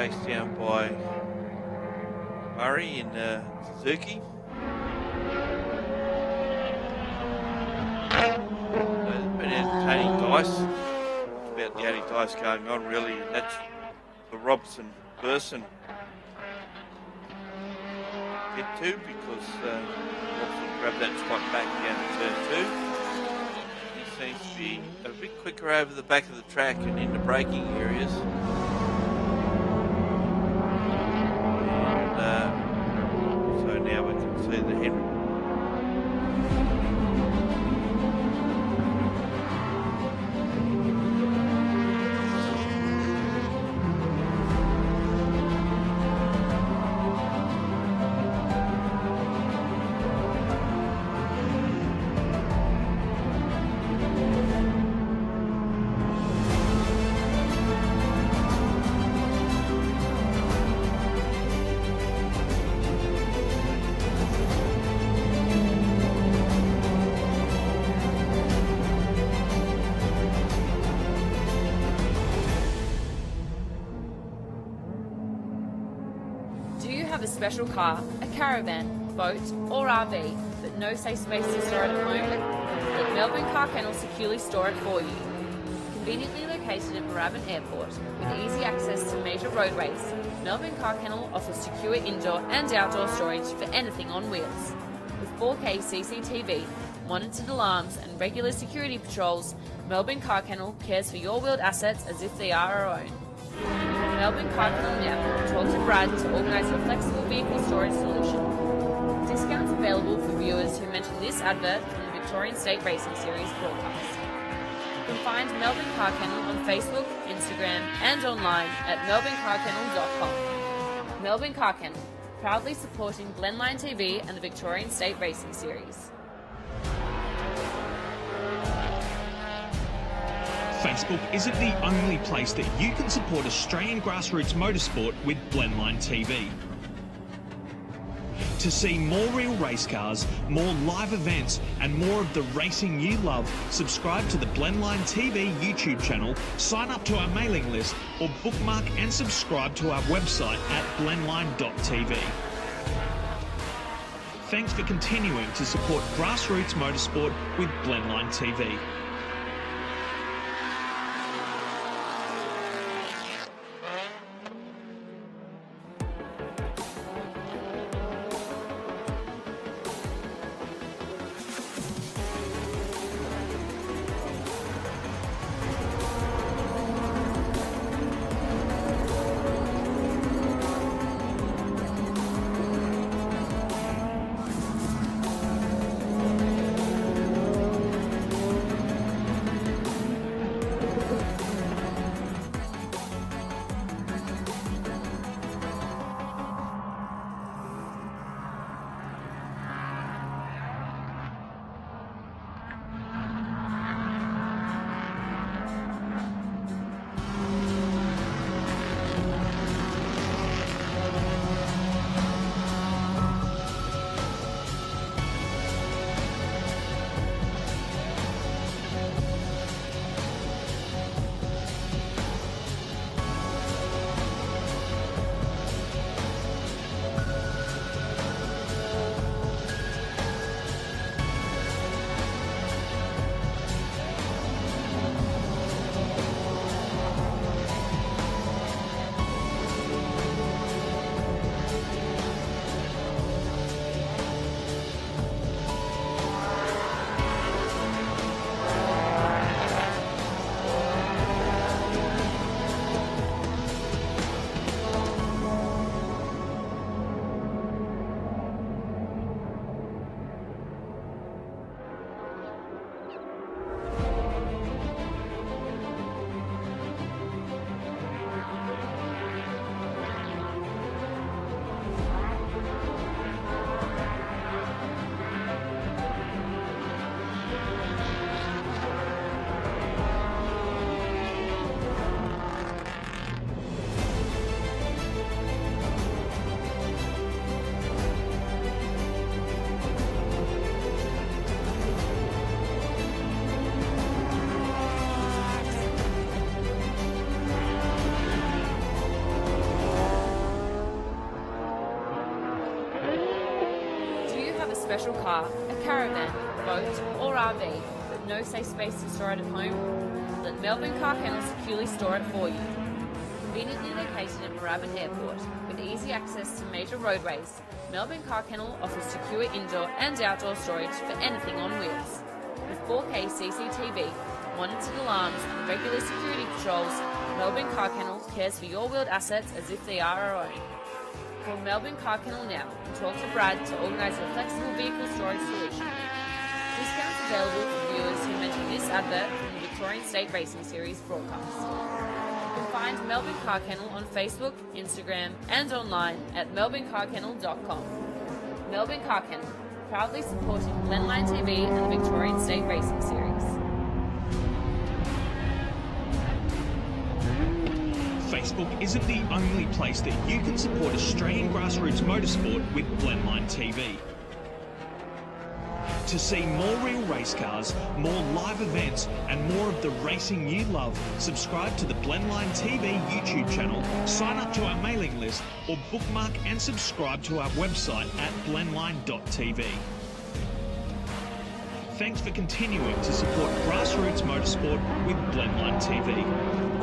chased down by Murray in Suzuki. There's been entertaining dice. It's about the only dice going on really, and that's the Robson-Burson get to, because Robson grabbed that spot back down to turn 2. He seems to be a bit quicker over the back of the track and in the braking areas. And so now we can see the Henry. Have a special car, a caravan, boat or RV, but no safe space to store it at home? Let Melbourne Car Kennel securely store it for you. Conveniently located at Moorabbin Airport, with easy access to major roadways, Melbourne Car Kennel offers secure indoor and outdoor storage for anything on wheels. With 4K CCTV, monitored alarms and regular security patrols, Melbourne Car Kennel cares for your wheeled assets as if they are our own. Melbourne Car Kennel now. Talk to Brad to organise a flexible vehicle storage solution. Discounts available for viewers who mention this advert from the Victorian State Racing Series broadcast. You can find Melbourne Car Kennel on Facebook, Instagram and online at melbournecarkennel.com. Melbourne Car Kennel, proudly supporting Blendline TV and the Victorian State Racing Series. Facebook isn't the only place that you can support Australian grassroots motorsport with Blendline TV. To see more real race cars, more live events and more of the racing you love, subscribe to the Blendline TV YouTube channel, sign up to our mailing list or bookmark and subscribe to our website at blendline.tv. Thanks for continuing to support grassroots motorsport with Blendline TV. special car, a caravan, boat or RV, but no safe space to store it at home? Let Melbourne Car Kennel securely store it for you. Conveniently located at Moorabbin Airport, with easy access to major roadways, Melbourne Car Kennel offers secure indoor and outdoor storage for anything on wheels. With 4K CCTV, monitored alarms and regular security patrols, Melbourne Car Kennel cares for your wheeled assets as if they are our own. Call Melbourne Car Kennel now and talk to Brad to organise a flexible vehicle storage solution. Discounts available for viewers who mention this advert from the Victorian State Racing Series broadcast. You can find Melbourne Car Kennel on Facebook, Instagram and online at melbournecarkennel.com. Melbourne Car Kennel, proudly supporting Blendline TV and the Victorian State Racing Series. Facebook isn't the only place that you can support Australian grassroots motorsport with Blendline TV. To see more real race cars, more live events and more of the racing you love, subscribe to the Blendline TV YouTube channel, sign up to our mailing list or bookmark and subscribe to our website at blendline.tv. Thanks for continuing to support grassroots motorsport with Blendline TV.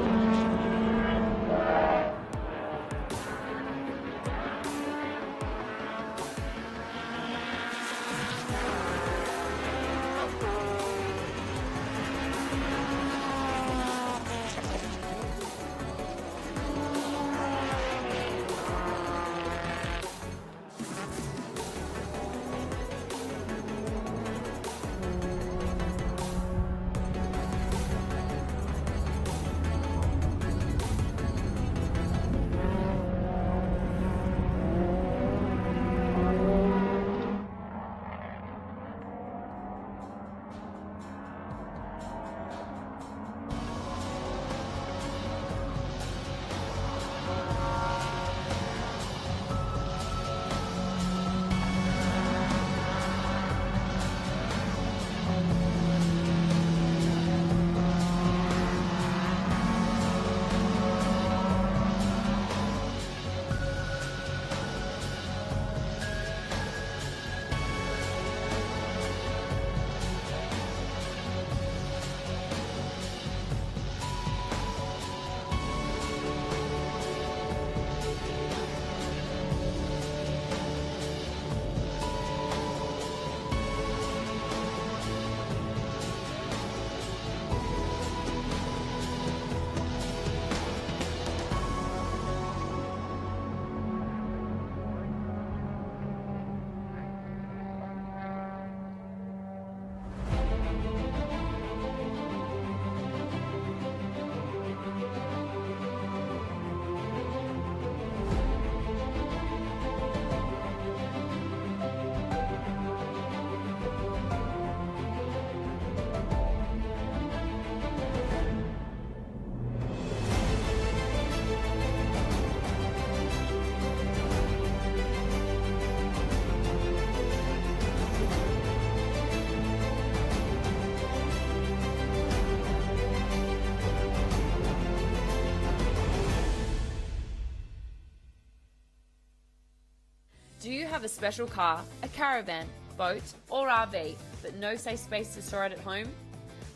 Do you have a special car, a caravan, boat or RV, but no safe space to store it at home?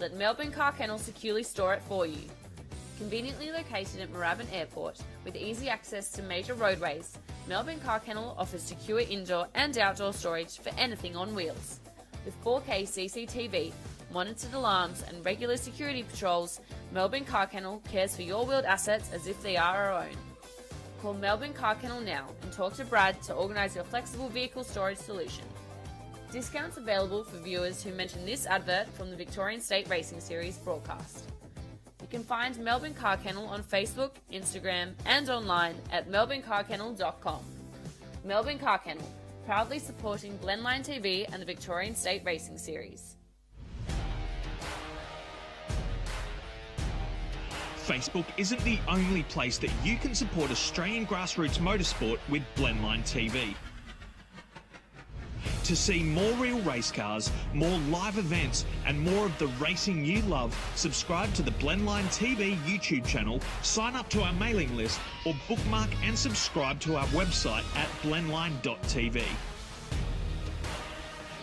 Let Melbourne Car Kennel securely store it for you. Conveniently located at Moorabbin Airport, with easy access to major roadways, Melbourne Car Kennel offers secure indoor and outdoor storage for anything on wheels. With 4K CCTV, monitored alarms and regular security patrols, Melbourne Car Kennel cares for your wheeled assets as if they are our own. Call Melbourne Car Kennel now and talk to Brad to organise your flexible vehicle storage solution. Discounts available for viewers who mention this advert from the Victorian State Racing Series broadcast. You can find Melbourne Car Kennel on Facebook, Instagram and online at melbournecarkennel.com. Melbourne Car Kennel, proudly supporting Blendline TV and the Victorian State Racing Series. Facebook isn't the only place that you can support Australian grassroots motorsport with Blendline TV. To see more real race cars, more live events and more of the racing you love, subscribe to the Blendline TV YouTube channel, sign up to our mailing list or bookmark and subscribe to our website at blendline.tv.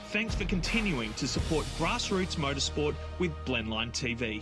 thanks for continuing to support grassroots motorsport with Blendline TV.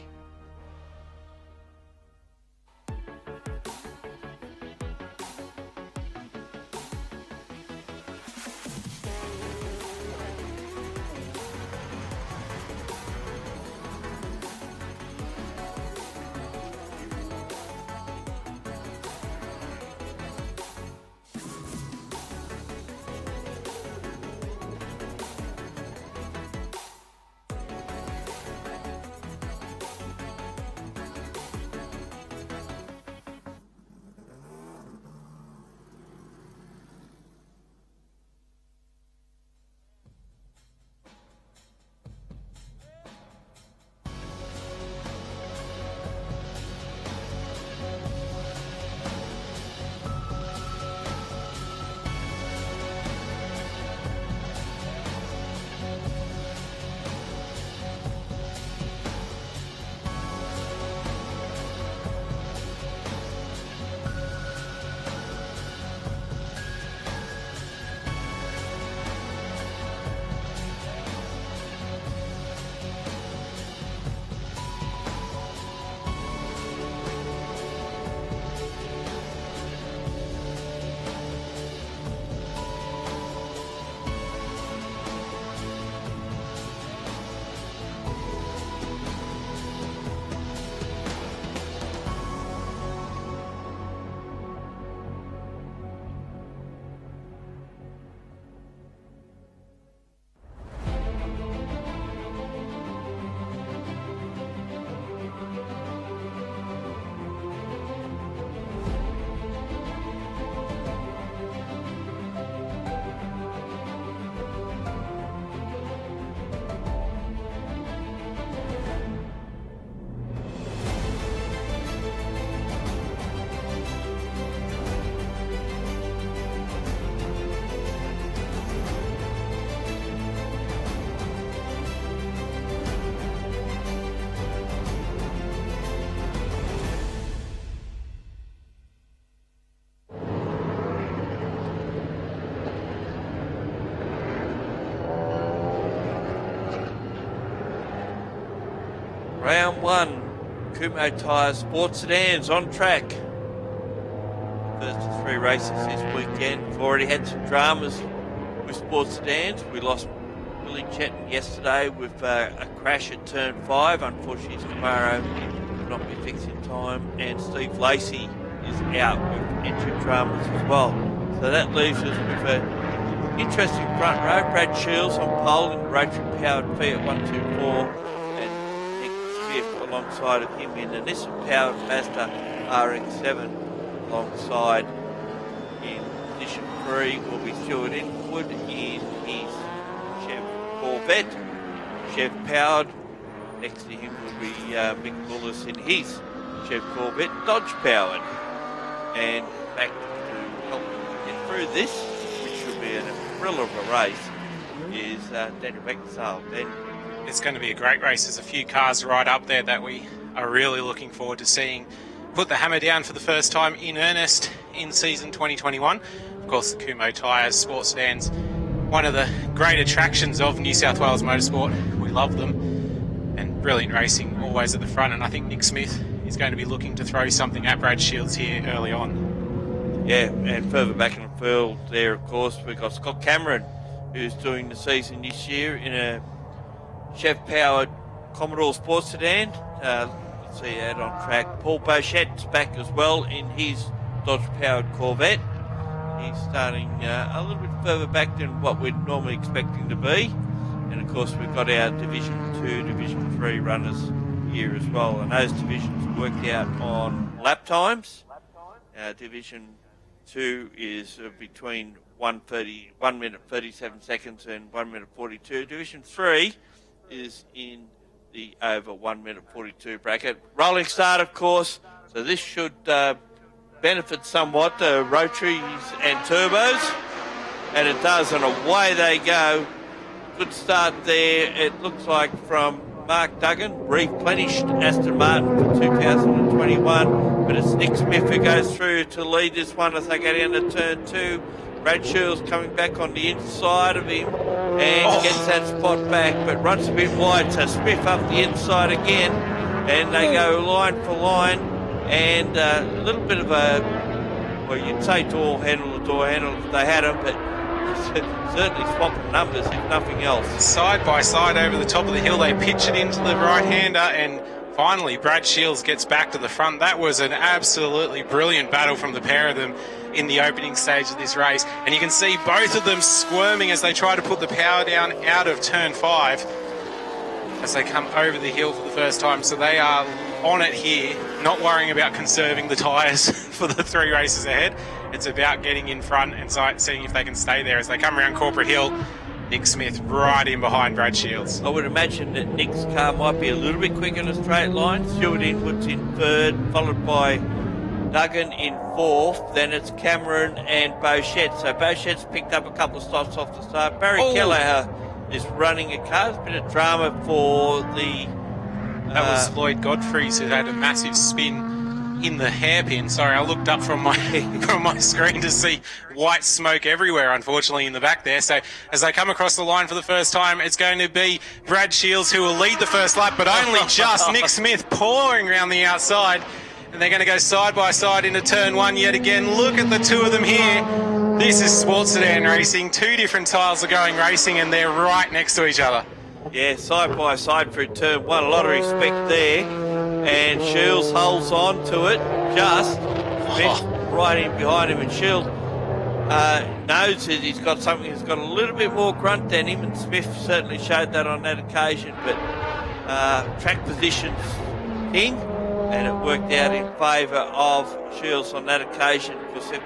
Round 1, Kumho Tyre Sports Sedans on track. First of 3 races this weekend. We've already had some dramas with Sports Sedans. We lost Billy Chetton yesterday with a crash at turn 5. Unfortunately, his Camaro will not be fixed in time. And Steve Lacey is out with engine dramas as well. So that leaves us with an interesting front row. Brad Shields on pole in the rotary-powered Fiat 124. Alongside of him in the Nissan-powered Mazda RX7 alongside in position 3 will be Stuart Inwood in his Chev Corvette, Chev powered. Next to him will be Mick Bullis in his Chev Corvette, Dodge powered. And back to help get through this, which should be a thrill of a race, is Daniel Beckensale. Dan. It's going to be a great race. There's a few cars right up there that we are really looking forward to seeing put the hammer down for the first time in earnest in season 2021. Of course, the Kumho Tyre Sports Sedans, one of the great attractions of New South Wales motorsport. We love them, and brilliant racing always at the front. And I think Nick Smith is going to be looking to throw something at Brad Shields here early on. Yeah, and further back in the field there, of course, we've got Scott Cameron, who's doing the season this year in a Chev-powered Commodore Sports Sedan. Let's see that on track. Paul Bochette's back as well in his Dodge-powered Corvette. He's starting a little bit further back than what we'd normally expect him to be. And, of course, we've got our Division 2, Division 3 runners here as well. And those divisions worked out on lap times. Division 2 is between 1 minute 37 seconds and 1 minute 42. Division 3 is in the over 1 minute 42 bracket. Rolling start, of course, so this should benefit somewhat the rotaries and turbos, and it does, and away they go. Good start there, it looks like, from Mark Duggan, replenished Aston Martin for 2021, but it's Nick Smith who goes through to lead this one as they go down to turn 2. Brad Shields coming back on the inside of him and gets that spot back, but runs a bit wide, so Smith up the inside again, and they go line for line, and a little bit of a, well, you'd say door handle if they had them, but certainly swapping numbers, if nothing else. Side by side over the top of the hill, they pitch it into the right-hander, and finally Brad Shields gets back to the front. That was an absolutely brilliant battle from the pair of them in the opening stage of this race, and you can see both of them squirming as they try to put the power down out of turn 5 as they come over the hill for the first time. So they are on it here, not worrying about conserving the tyres for the 3 races ahead. It's about getting in front and seeing if they can stay there as they come around Corporate Hill. Nick Smith right in behind Brad Shields. I would imagine that Nick's car might be a little bit quicker in a straight line. Stuart Inwood's in 3rd, followed by Duggan in 4th, then it's Cameron and Beauchet. So Beauchet's picked up a couple of stops off the start. Barry Kelleher is running a car. There's a bit of drama for the... that was Lloyd Godfrey's, who had a massive spin in the hairpin. Sorry, I looked up from my screen to see white smoke everywhere, unfortunately, in the back there. So as they come across the line for the first time, it's going to be Brad Shields who will lead the first lap, but only just. Nick Smith pouring around the outside. And they're going to go side by side into turn 1 yet again. Look at the two of them here. This is sports sedan racing. 2 different styles are going racing, and they're right next to each other. Yeah, side by side through turn 1. A lot of respect there. And Shields holds on to it. Just Smith right in behind him, and Shields knows that he's got something that's got a little bit more grunt than him, and Smith certainly showed that on that occasion. But track position's king. And it worked out in favour of Shields on that occasion because they've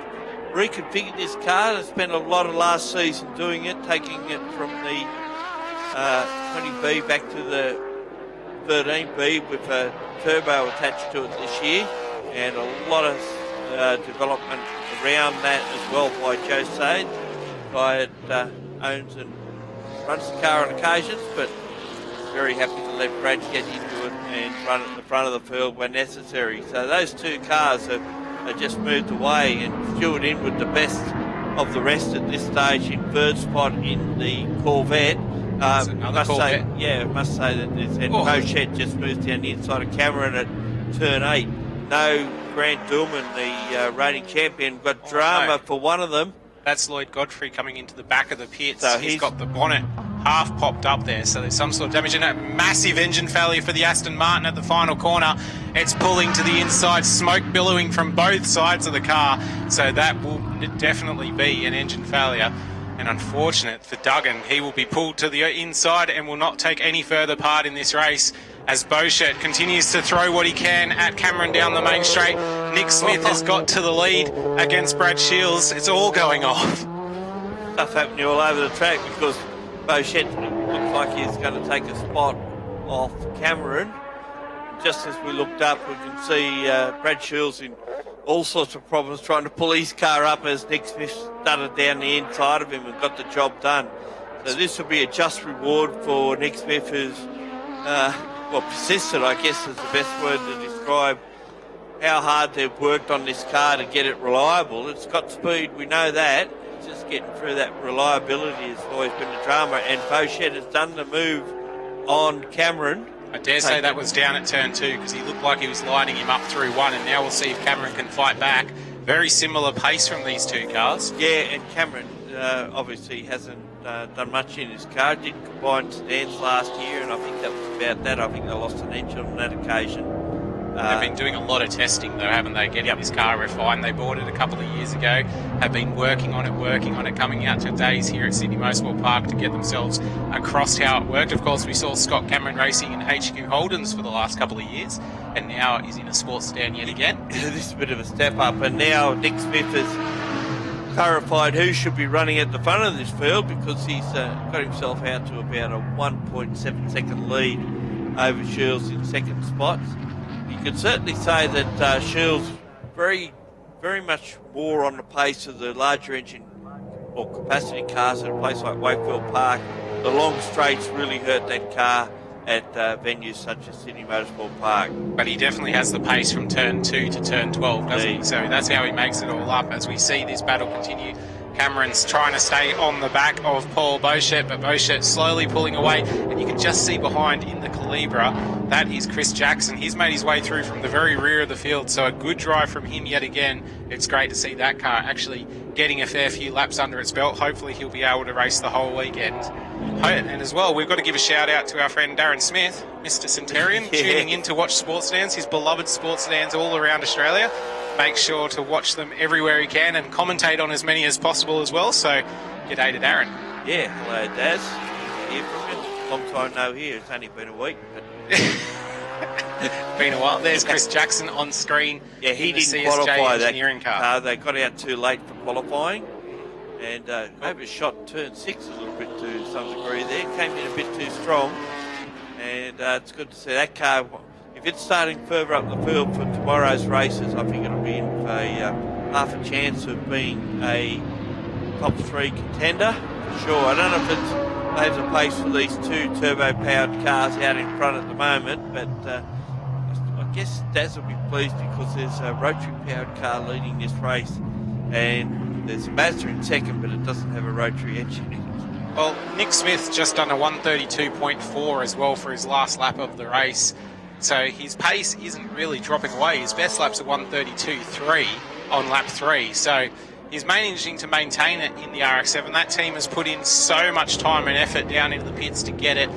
reconfigured this car. They spent a lot of last season doing it, taking it from the 20B back to the 13B with a turbo attached to it this year, and a lot of development around that as well by Joe Sade, guy that owns and runs the car on occasions, but very happy to let Brad get into it and run at the front of the field when necessary. So those 2 cars have just moved away, and Stuart Inwood, the best of the rest at this stage, in 3rd spot in the Corvette. Must say that there's, and Beauchet just moves down the inside of Cameron at turn 8. No Grant Dillman, the reigning champion, got drama for one of them. That's Lloyd Godfrey coming into the back of the pits. So he's got the bonnet half popped up there, so there's some sort of damage in it. Massive engine failure for the Aston Martin at the final corner. It's pulling to the inside, smoke billowing from both sides of the car, so that will definitely be an engine failure. And unfortunate for Duggan, he will be pulled to the inside and will not take any further part in this race as Beauchet continues to throw what he can at Cameron down the main straight. Nick Smith has got to the lead against Brad Shields. It's all going off. Stuff happening all over the track because Beauchet looks like he's going to take a spot off Cameron. Just as we looked up, we can see Brad Shields in all sorts of problems trying to pull his car up as Nick Smith started down the inside of him and got the job done. So this will be a just reward for Nick Smith, who's persistent, I guess is the best word to describe how hard they've worked on this car to get it reliable. It's got speed, we know that. It's just getting through that reliability has always been the drama, and Beauchet has done the move on Cameron. I dare say that was down at turn 2 because he looked like he was lining him up through 1, and now we'll see if Cameron can fight back. Very similar pace from these 2 cars. Yeah, and Cameron obviously hasn't done much in his car. Did combine sedans last year, and I think that was about that. I think they lost an engine on that occasion. They've been doing a lot of testing though, haven't they? Getting this car refined. They bought it a couple of years ago, have been working on it, coming out to days here at Sydney Motorsport Park to get themselves across how it worked. Of course, we saw Scott Cameron racing in HQ Holdens for the last couple of years, and now he's in a sports sedan yet again. This is a bit of a step up, and now Nick Smith has clarified who should be running at the front of this field because he's got himself out to about a 1.7 second lead over Shields in second spots. You could certainly say that Shields very much more on the pace of the larger engine or capacity cars at a place like Wakefield Park. The long straights really hurt that car at venues such as Sydney Motorsport Park. But he definitely has the pace from turn 2 to turn 12, doesn't he? So that's how he makes it all up as we see this battle continue. Cameron's trying to stay on the back of Paul Bochet, but Bochet slowly pulling away, and you can just see behind in the Calibra, that is Chris Jackson. He's made his way through from the very rear of the field, so a good drive from him yet again. It's great to see that car actually getting a fair few laps under its belt. Hopefully he'll be able to race the whole weekend. And as well, we've got to give a shout out to our friend Darren Smith, Mr. Centurion, tuning in to watch Sports Sedans, his beloved Sports Sedans all around Australia. Make sure to watch them everywhere he can and commentate on as many as possible as well. So, g'day to Darren. Yeah, hello Daz. Here from you. Long time no here. It's only been a week. But been a while. There's Chris Jackson on screen. Yeah, he didn't qualify that car. They got out too late for qualifying, and overshot turn 6 a little bit to some degree there. Came in a bit too strong, and it's good to see that car. If it's starting further up the field for tomorrow's races, I think it'll be in for half a chance of being a top 3 contender for sure. I don't know if it leaves a place for these 2 turbo-powered cars out in front at the moment, but I guess Daz will be pleased because there's a rotary-powered car leading this race, and there's a Mazda in second, but it doesn't have a rotary engine in it. Well, Nick Smith just done a 132.4 as well for his last lap of the race. So his pace isn't really dropping away. His best lap's a 132.3 on lap 3. So he's managing to maintain it in the RX-7. That team has put in so much time and effort down into the pits to get it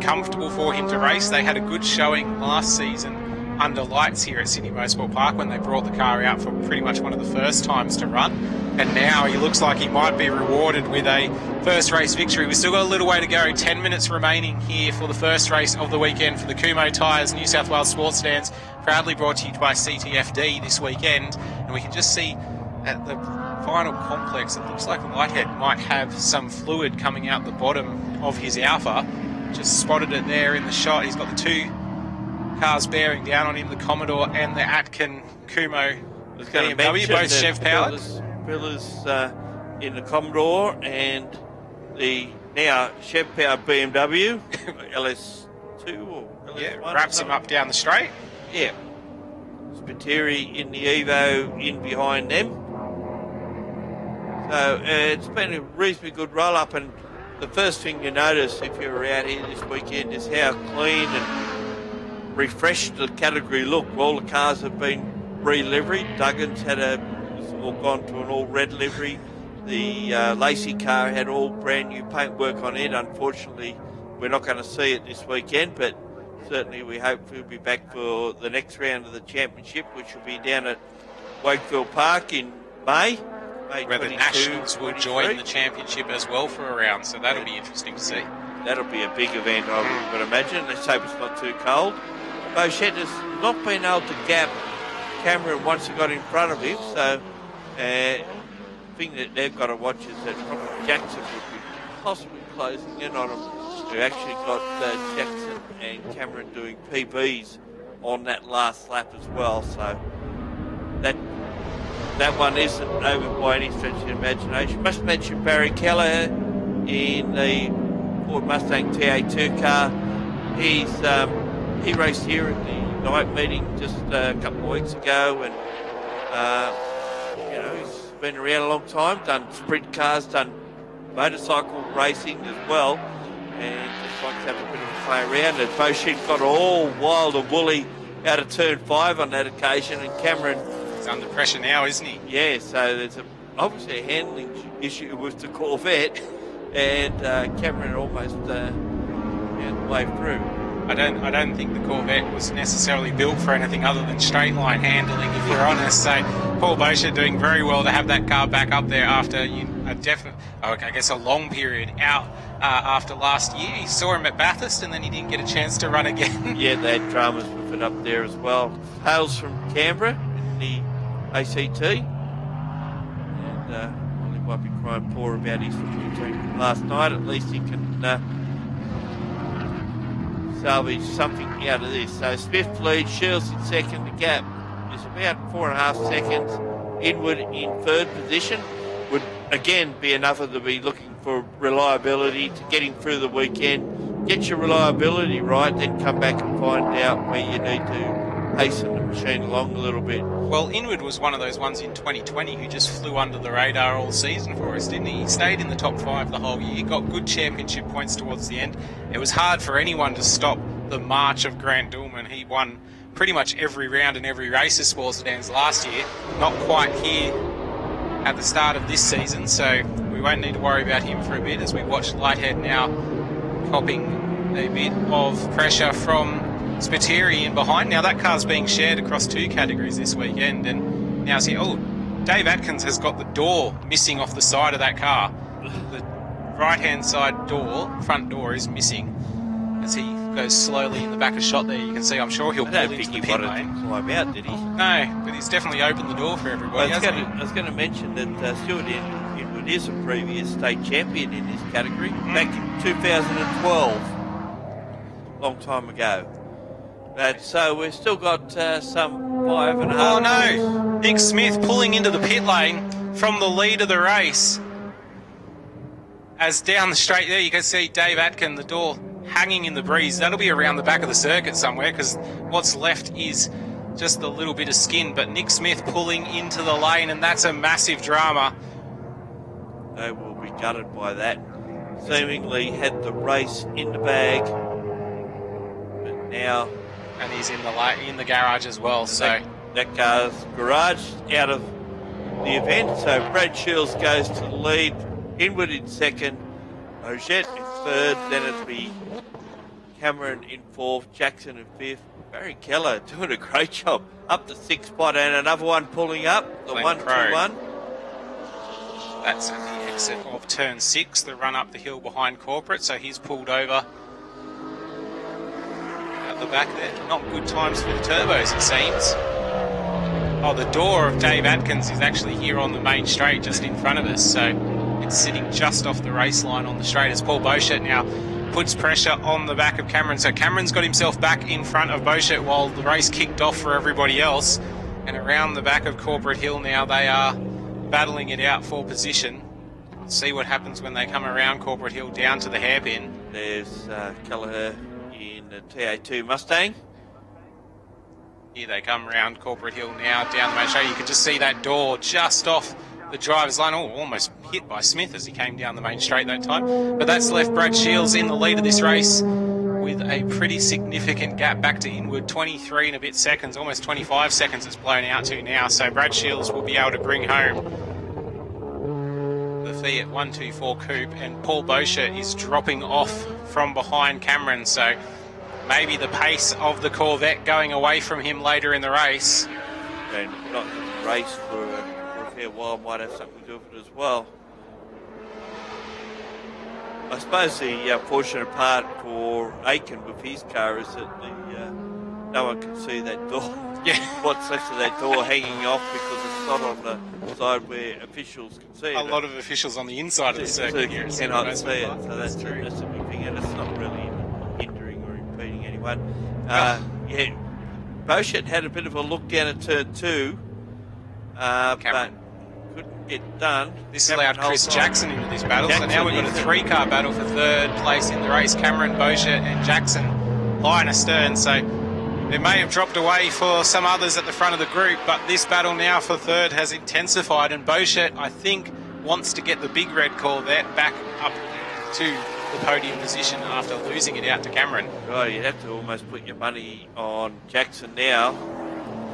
comfortable for him to race. They had a good showing last season under lights here at Sydney Motorsport Park when they brought the car out for pretty much one of the first times to run. And now he looks like he might be rewarded with a first race victory. We've still got a little way to go. 10 minutes remaining here for the first race of the weekend for the Kumo Tyres New South Wales Sports Sedans, proudly brought to you by CTFD this weekend. And we can just see at the final complex, it looks like Lighthead might have some fluid coming out the bottom of his Alpha. Just spotted it there in the shot. He's got the 2 cars bearing down on him, the Commodore and the Atkin Kumo BMW, both Chev powered. Pillars in the Commodore and the now Chev powered BMW LS2 or LS1. Yeah, wraps him up down the straight. Yeah. Spiteri in the Evo in behind them. So it's been a reasonably good roll up, and the first thing you notice if you're out here this weekend is how clean and refreshed the category look. All the cars have been re-liveried. Duggan's had all gone to an all red livery. The Lacey car had all brand new paintwork on it. Unfortunately, we're not going to see it this weekend, but certainly we hope we'll be back for the next round of the championship, which will be down at Wakefield Park in May where the Nationals will join the championship as well for a round, so that'll be interesting to see. That'll be a big event, I would imagine. Let's hope it's not too cold. Bochet has not been able to gap Cameron once he got in front of him, so the thing that they've got to watch is that probably Jackson would be possibly closing in on him. We've actually got Jackson and Cameron doing PBs on that last lap as well, so that one isn't over by any stretch of the imagination. Must mention Barry Keller in the Ford Mustang TA2 car. He raced here at the night meeting just a couple of weeks ago, and he's been around a long time, done sprint cars, done motorcycle racing as well, and just likes to have a bit of a play around. And Bochet got all wild and woolly out of turn 5 on that occasion, and Cameron... He's under pressure now, isn't he? Yeah, so there's obviously a handling issue with the Corvette, and Cameron almost found the way through. I don't think the Corvette was necessarily built for anything other than straight line handling, if you're honest. So Paul Bochet doing very well to have that car back up there after a long period out after last year. He saw him at Bathurst and then he didn't get a chance to run again. Yeah, they had dramas with it up there as well. Hails from Canberra in the ACT, and he might be crying poor about his team from last night. At least he can salvage something out of this. So Smith leads, Shields in second. The gap is about 4.5 seconds. Inward in third position would again be another to be looking for reliability to getting through the weekend. Get your reliability right, then come back and find out where you need to pacing the machine along a little bit. Well, Inwood was one of those ones in 2020 who just flew under the radar all season for us, didn't he? He stayed in the top 5 the whole year, got good championship points towards the end. It was hard for anyone to stop the march of Grant Dillman. He won pretty much every round and every race of Sports Sedans last year. Not quite here at the start of this season, so we won't need to worry about him for a bit as we watch Lighthead now copping a bit of pressure from Spiteri in behind. Now that car's being shared across 2 categories this weekend, and now see, oh, Dave Atkins has got the door missing off the side of that car. The right-hand side door, front door, is missing as he goes slowly in the back of shot there. You can see, I'm sure he'll pull into the pit lane. To climb out, did he? No, but he's definitely opened the door for everybody. I was going to mention that Stuart Inwood is a previous state champion in this category back in 2012. Long time ago. But so we've still got some 5.5. Oh no! Nick Smith pulling into the pit lane from the lead of the race. As down the straight there you can see Dave Atkin, the door hanging in the breeze. That'll be around the back of the circuit somewhere because what's left is just a little bit of skin. But Nick Smith pulling into the lane, and that's a massive drama. They will be gutted by that. Seemingly had the race in the bag. Now, and he's in the garage as well. So that car's garage out of the event. So Brad Shields goes to the lead. Inwood in second. Ogette in third. Then it'll be Cameron in fourth. Jackson in fifth. Barry Keller doing a great job. Up the 6th spot, and another one pulling up. The 1-2-1. That's at the exit of turn 6. The run up the hill behind Corporate. So he's pulled over the back there. Not good times for the turbos, it seems. Oh, the door of Dave Atkins is actually here on the main straight just in front of us, so it's sitting just off the race line on the straight as Paul Beauchet now puts pressure on the back of Cameron. So Cameron's got himself back in front of Beauchet while the race kicked off for everybody else, and around the back of Corporate Hill now they are battling it out for position. We'll see what happens when they come around Corporate Hill down to the hairpin. There's Kelleher in the TA2 Mustang. Here they come around Corporate Hill now, down the main straight. You can just see that door just off the driver's line. Oh, almost hit by Smith as he came down the main straight that time. But that's left Brad Shields in the lead of this race with a pretty significant gap back to Inwood. 23 and a bit seconds, almost 25 seconds it's blown out to now. So Brad Shields will be able to bring home the Fiat 124 Coupe, and Paul Beauchet is dropping off from behind Cameron. So maybe the pace of the Corvette going away from him later in the race. And not the race for a fair while might have something to do with it as well. I suppose the fortunate part for Aiken with his car is that no one can see that door. Yeah. What's left of that door hanging off because it's not on the side where officials can see it. A lot of officials on the inside of the circuit here. Cannot see it, so that's true. That's a big thing, and it's not really hindering or impeding anyone. Yeah, Beauchet had a bit of a look down at turn 2, but couldn't get done. This allowed Chris Jackson into this battle, so now we've got a 3-car battle for third place in the race. Cameron, Beauchet and Jackson lying astern, so it may have dropped away for some others at the front of the group, but this battle now for third has intensified, and Beauchet, I think, wants to get the big red Corvette back up to the podium position after losing it out to Cameron. Right, you'd have to almost put your money on Jackson now.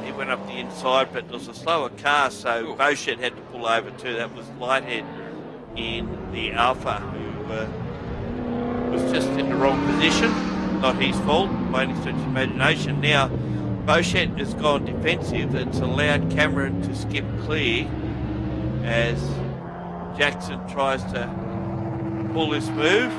He went up the inside, but it was a slower car, so Beauchet had to pull over too. That was Lighthead in the Alpha, who was just in the wrong position. Not his fault, by any stretch of imagination. Now, Beauchet has gone defensive. It's allowed Cameron to skip clear as Jackson tries to pull this move.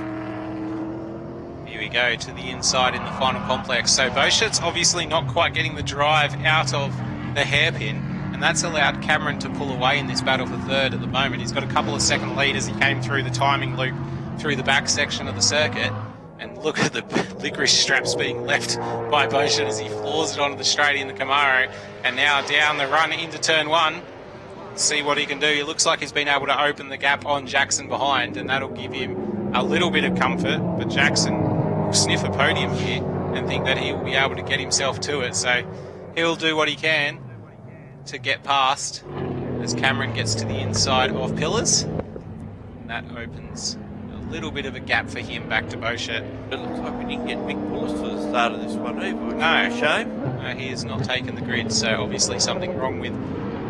Here we go to the inside in the final complex. So Beauchet's obviously not quite getting the drive out of the hairpin, and that's allowed Cameron to pull away in this battle for third at the moment. He's got a couple of second lead as he came through the timing loop through the back section of the circuit. And look at the licorice straps being left by Beauchet as he floors it onto the straight in the Camaro. And now down the run into turn 1. See what he can do. It looks like he's been able to open the gap on Jackson behind, and that'll give him a little bit of comfort. But Jackson will sniff a podium here and think that he will be able to get himself to it. So he'll do what he can to get past as Cameron gets to the inside of Pillars. And that opens a little bit of a gap for him back to Bochet. It looks like we didn't get Mick Bullis for the start of this one either, which is a shame. No, he has not taken the grid, so obviously something wrong with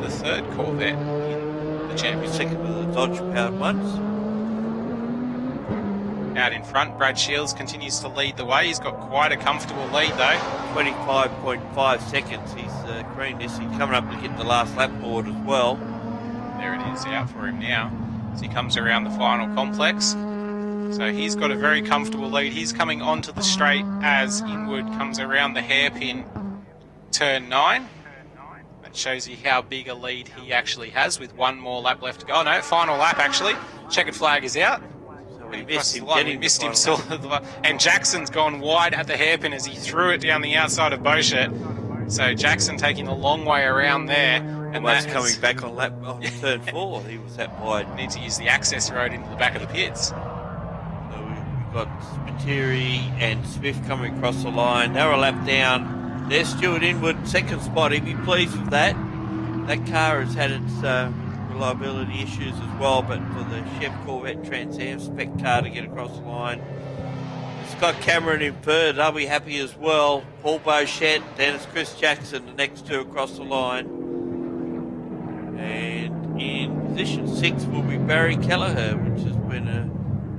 the third Corvette in the championship. Second of the Dodge-powered ones. Out in front, Brad Shields continues to lead the way. He's got quite a comfortable lead though. 25.5 seconds. He's creamed this. He's coming up to get the last lap board as well. There it is, out for him now as he comes around the final complex. So he's got a very comfortable lead. He's coming onto the straight as Inwood comes around the hairpin turn 9. That shows you how big a lead he actually has with one more lap left to go. Oh no, final lap actually. Checkered flag is out. We missed him. We missed him still. And Jackson's gone wide at the hairpin as he threw it down the outside of Bochet. So Jackson taking a long way around there. And that's coming back on turn 4. He was that wide. Need to use the access road into the back of the pits. So we've got Spiteri and Smith coming across the line. They're a lap down. There's Stuart Inwood, second spot. He'd be pleased with that. That car has had its reliability issues as well, but for the Chev Corvette Trans Am spec car to get across the line. Scott Cameron in third, they'll be happy as well. Paul Bochet, Dennis Chris Jackson, the next two across the line. And in position 6 will be Barry Kelleher, which has been a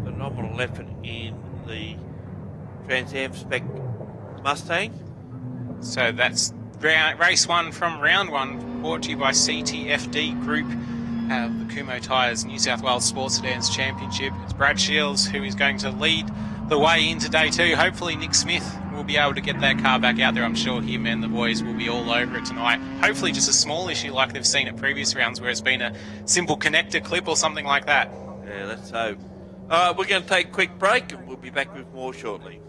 phenomenal effort in the Trans Am spec Mustang. So that's race 1 from round 1, brought to you by CTFD Group. The Kumo Tyres New South Wales Sports Sedans Championship. It's Brad Shields who is going to lead the way into day 2. Hopefully Nick Smith will be able to get that car back out there. I'm sure him and the boys will be all over it tonight. Hopefully just a small issue like they've seen at previous rounds where it's been a simple connector clip or something like that. Yeah, let's hope. All right, we're going to take a quick break and we'll be back with more shortly.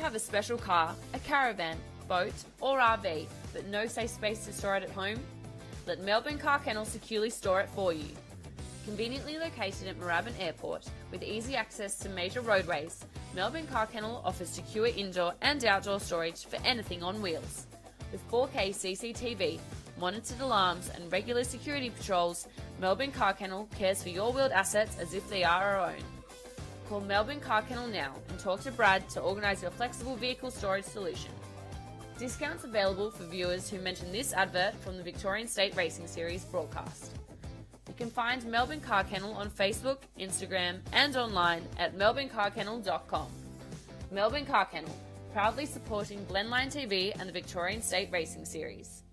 have a special car, a caravan, boat or RV, but no safe space to store it at home? Let Melbourne Car Kennel securely store it for you. Conveniently located at Moorabbin Airport with easy access to major roadways, Melbourne Car Kennel offers secure indoor and outdoor storage for anything on wheels. With 4K CCTV, monitored alarms and regular security patrols, Melbourne Car Kennel cares for your wheeled assets as if they are our own. Call Melbourne Car Kennel now and talk to Brad to organise your flexible vehicle storage solution. Discounts available for viewers who mention this advert from the Victorian State Racing Series broadcast. You can find Melbourne Car Kennel on Facebook, Instagram and online at melbournecarkennel.com. Melbourne Car Kennel, proudly supporting Blendline TV and the Victorian State Racing Series.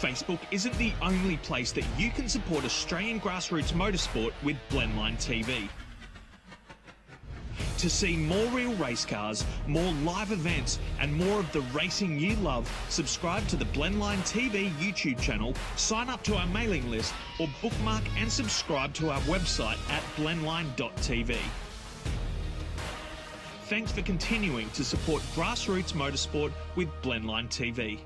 Facebook isn't the only place that you can support Australian grassroots motorsport with Blendline TV. To see more real race cars, more live events and more of the racing you love, subscribe to the Blendline TV YouTube channel, sign up to our mailing list or bookmark and subscribe to our website at blendline.tv. Thanks for continuing to support grassroots motorsport with Blendline TV.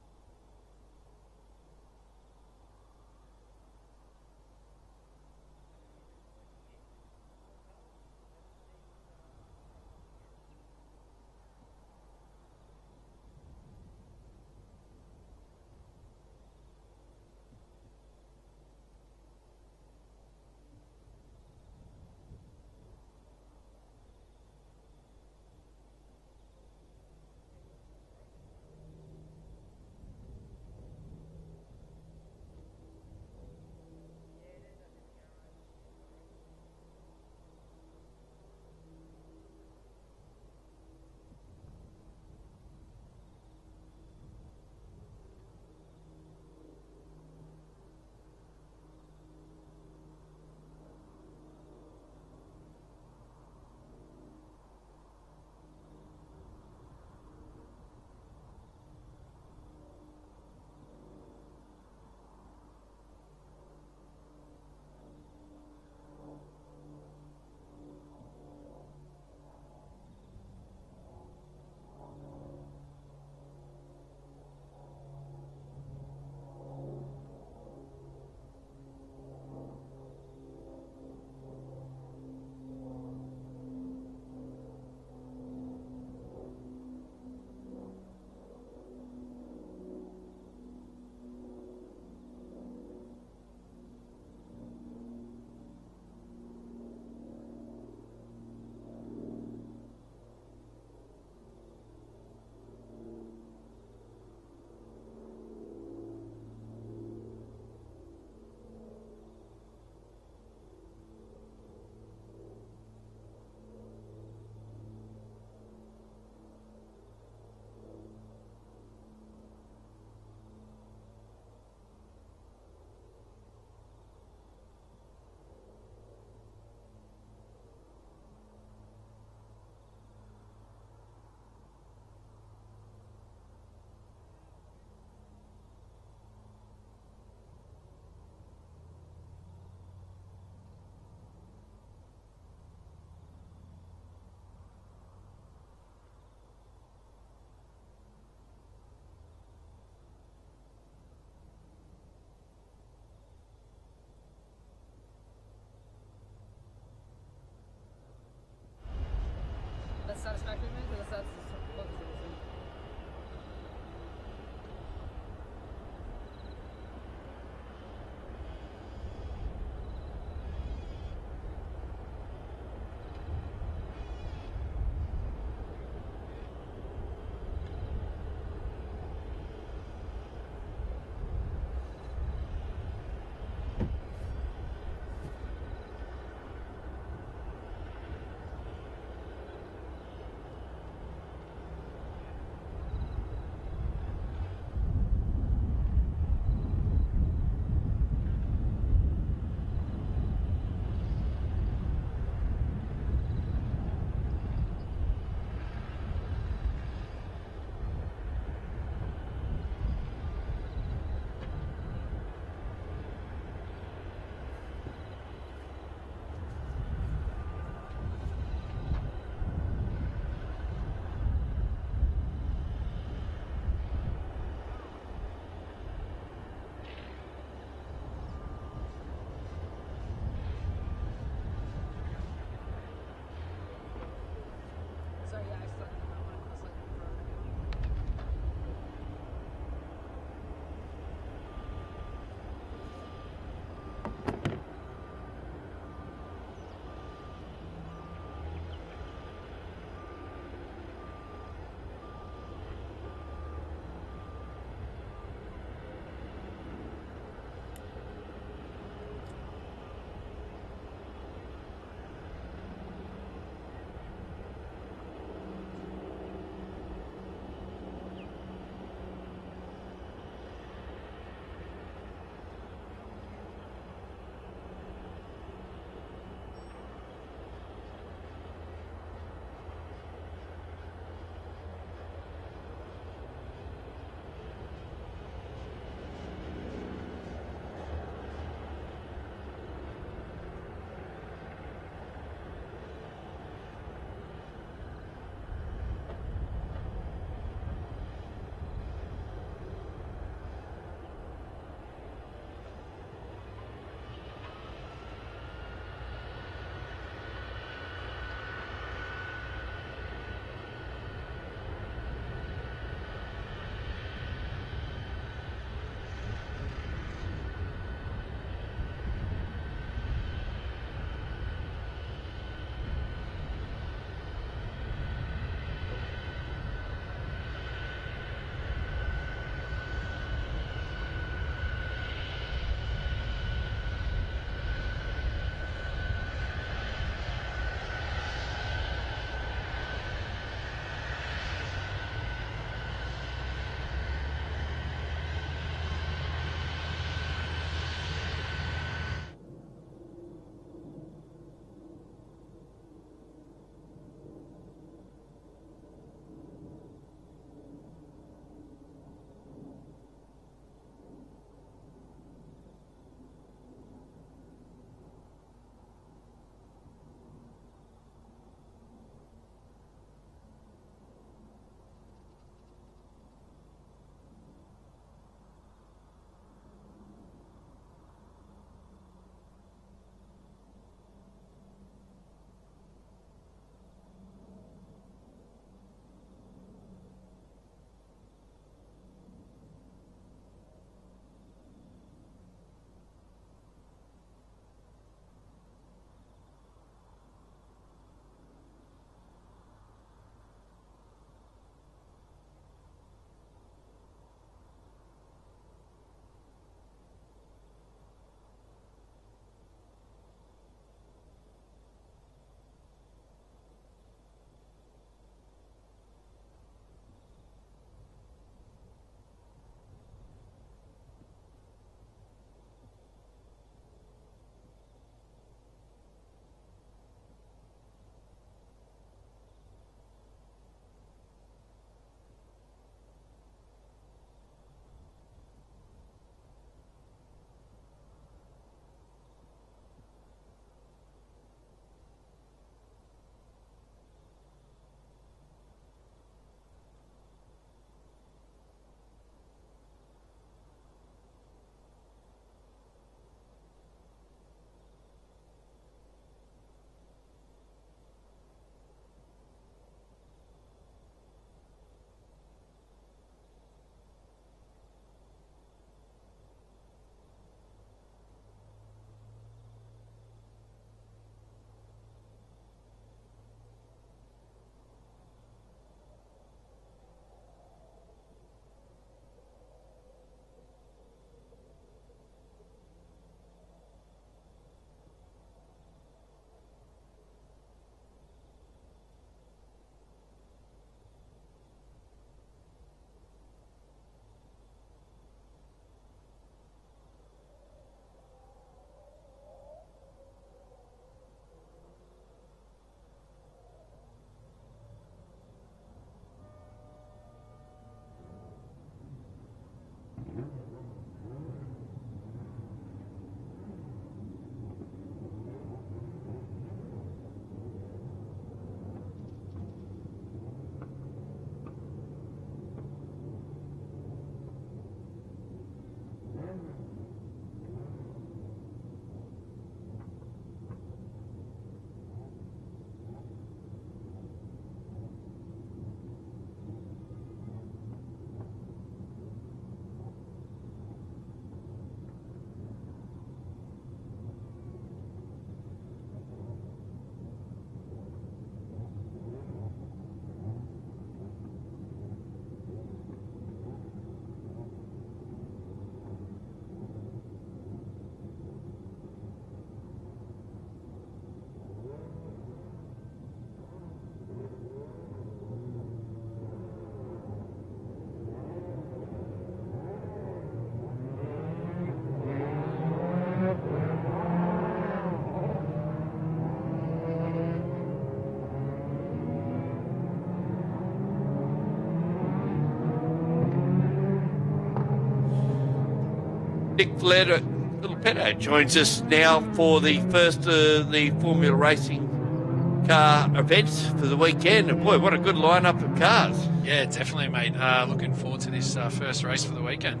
Nick Filipetto joins us now for the first of the Formula Racing car events for the weekend. And boy, what a good lineup of cars. Yeah, definitely, mate. Looking forward to this first race for the weekend.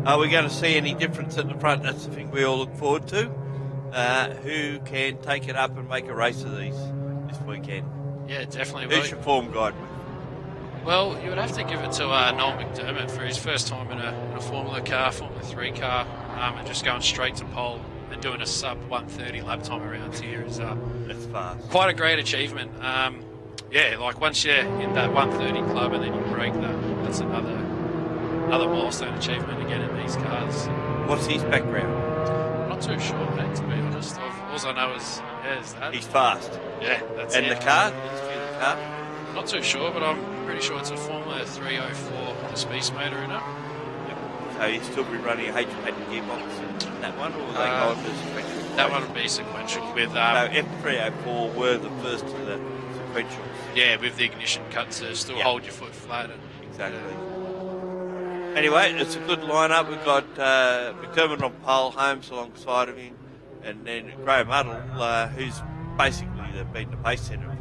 Are we going to see any difference at the front? That's the thing we all look forward to. Who can take it up and make a race of these this weekend? Yeah, definitely. Who's your form guide? Well, you would have to give it to Noel McDermott for his first time in a Formula 3 car, and just going straight to pole and doing a sub 130 lap time around here is that's fast. Quite a great achievement. Yeah, like once you're in that 130 club and then you break that, that's another milestone achievement again in these cars. What's his background? I'm not too sure, mate, to be honest. All I know is that. He's fast. Yeah, that's and it. And the car? Did you see the car? Not too sure, but I'm pretty sure it's a Formula 304 with a Speed motor in it. So he'll still be running a H-Pad gearbox in that one, or will they go on to sequential? That one would be sequential with... so F304 were the first of the sequentials. Yeah, with the ignition cut to still hold your foot flat. Exactly. Anyway, it's a good lineup. We've got McDermott on pole, Holmes alongside of him, and then Graham Uddle, who's basically been the pace centre for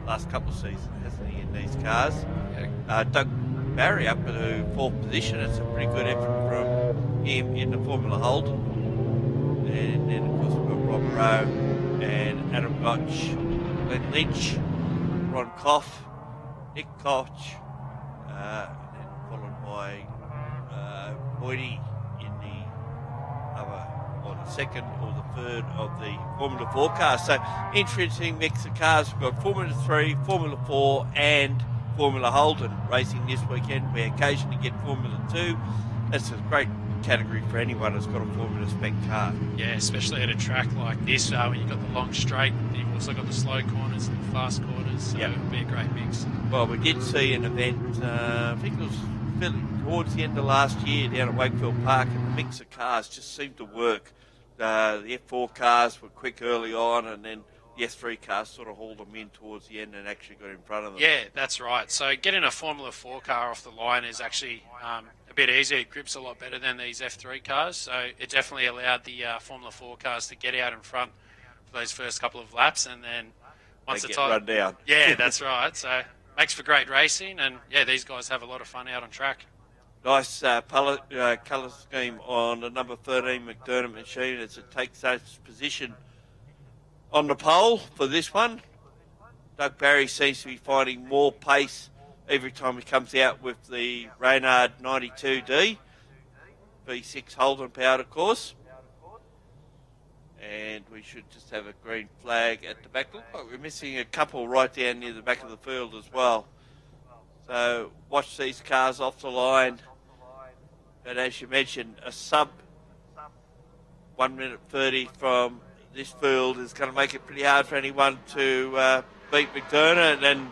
the last couple of seasons, hasn't he, in these cars? Yeah. Doug Barry up to fourth position. It's a pretty good effort from him in the Formula Holden. And then, of course, we've got Rob Rowe and Adam Gotch, Glenn Lynch, Ron Koff, Nick Koch, and then followed by Boydie in the other, or the second or the third of the Formula 4 cars. So, interesting mix of cars. We've got Formula 3, Formula 4 and Formula Holden racing this weekend. We occasionally get Formula 2. That's a great category for anyone that's got a Formula spec car. Yeah, especially at a track like this, when you've got the long straight, you've also got the slow corners and the fast corners, so it'll be a great mix. Well, we did see an event, I think it was towards the end of last year down at Wakefield Park, and the mix of cars just seemed to work. The F4 cars were quick early on, and then the S3 cars sort of hauled them in towards the end and actually got in front of them. Yeah, that's right. So getting a Formula 4 car off the line is actually a bit easier. It grips a lot better than these F3 cars. So it definitely allowed the Formula 4 cars to get out in front for those first couple of laps, and then once they the get run down. Yeah, that's right. So makes for great racing, and yeah, these guys have a lot of fun out on track. Nice colour scheme on the number 13 McDermott machine as it takes its position on the pole for this one. Doug Barry seems to be finding more pace every time he comes out with the Reynard 92D. V6 Holden powered, of course. And we should just have a green flag at the back. Look like we're missing a couple right down near the back of the field as well. So watch these cars off the line. But as you mentioned, a sub 1 minute 30 from this field is going to make it pretty hard for anyone to beat McDermott, and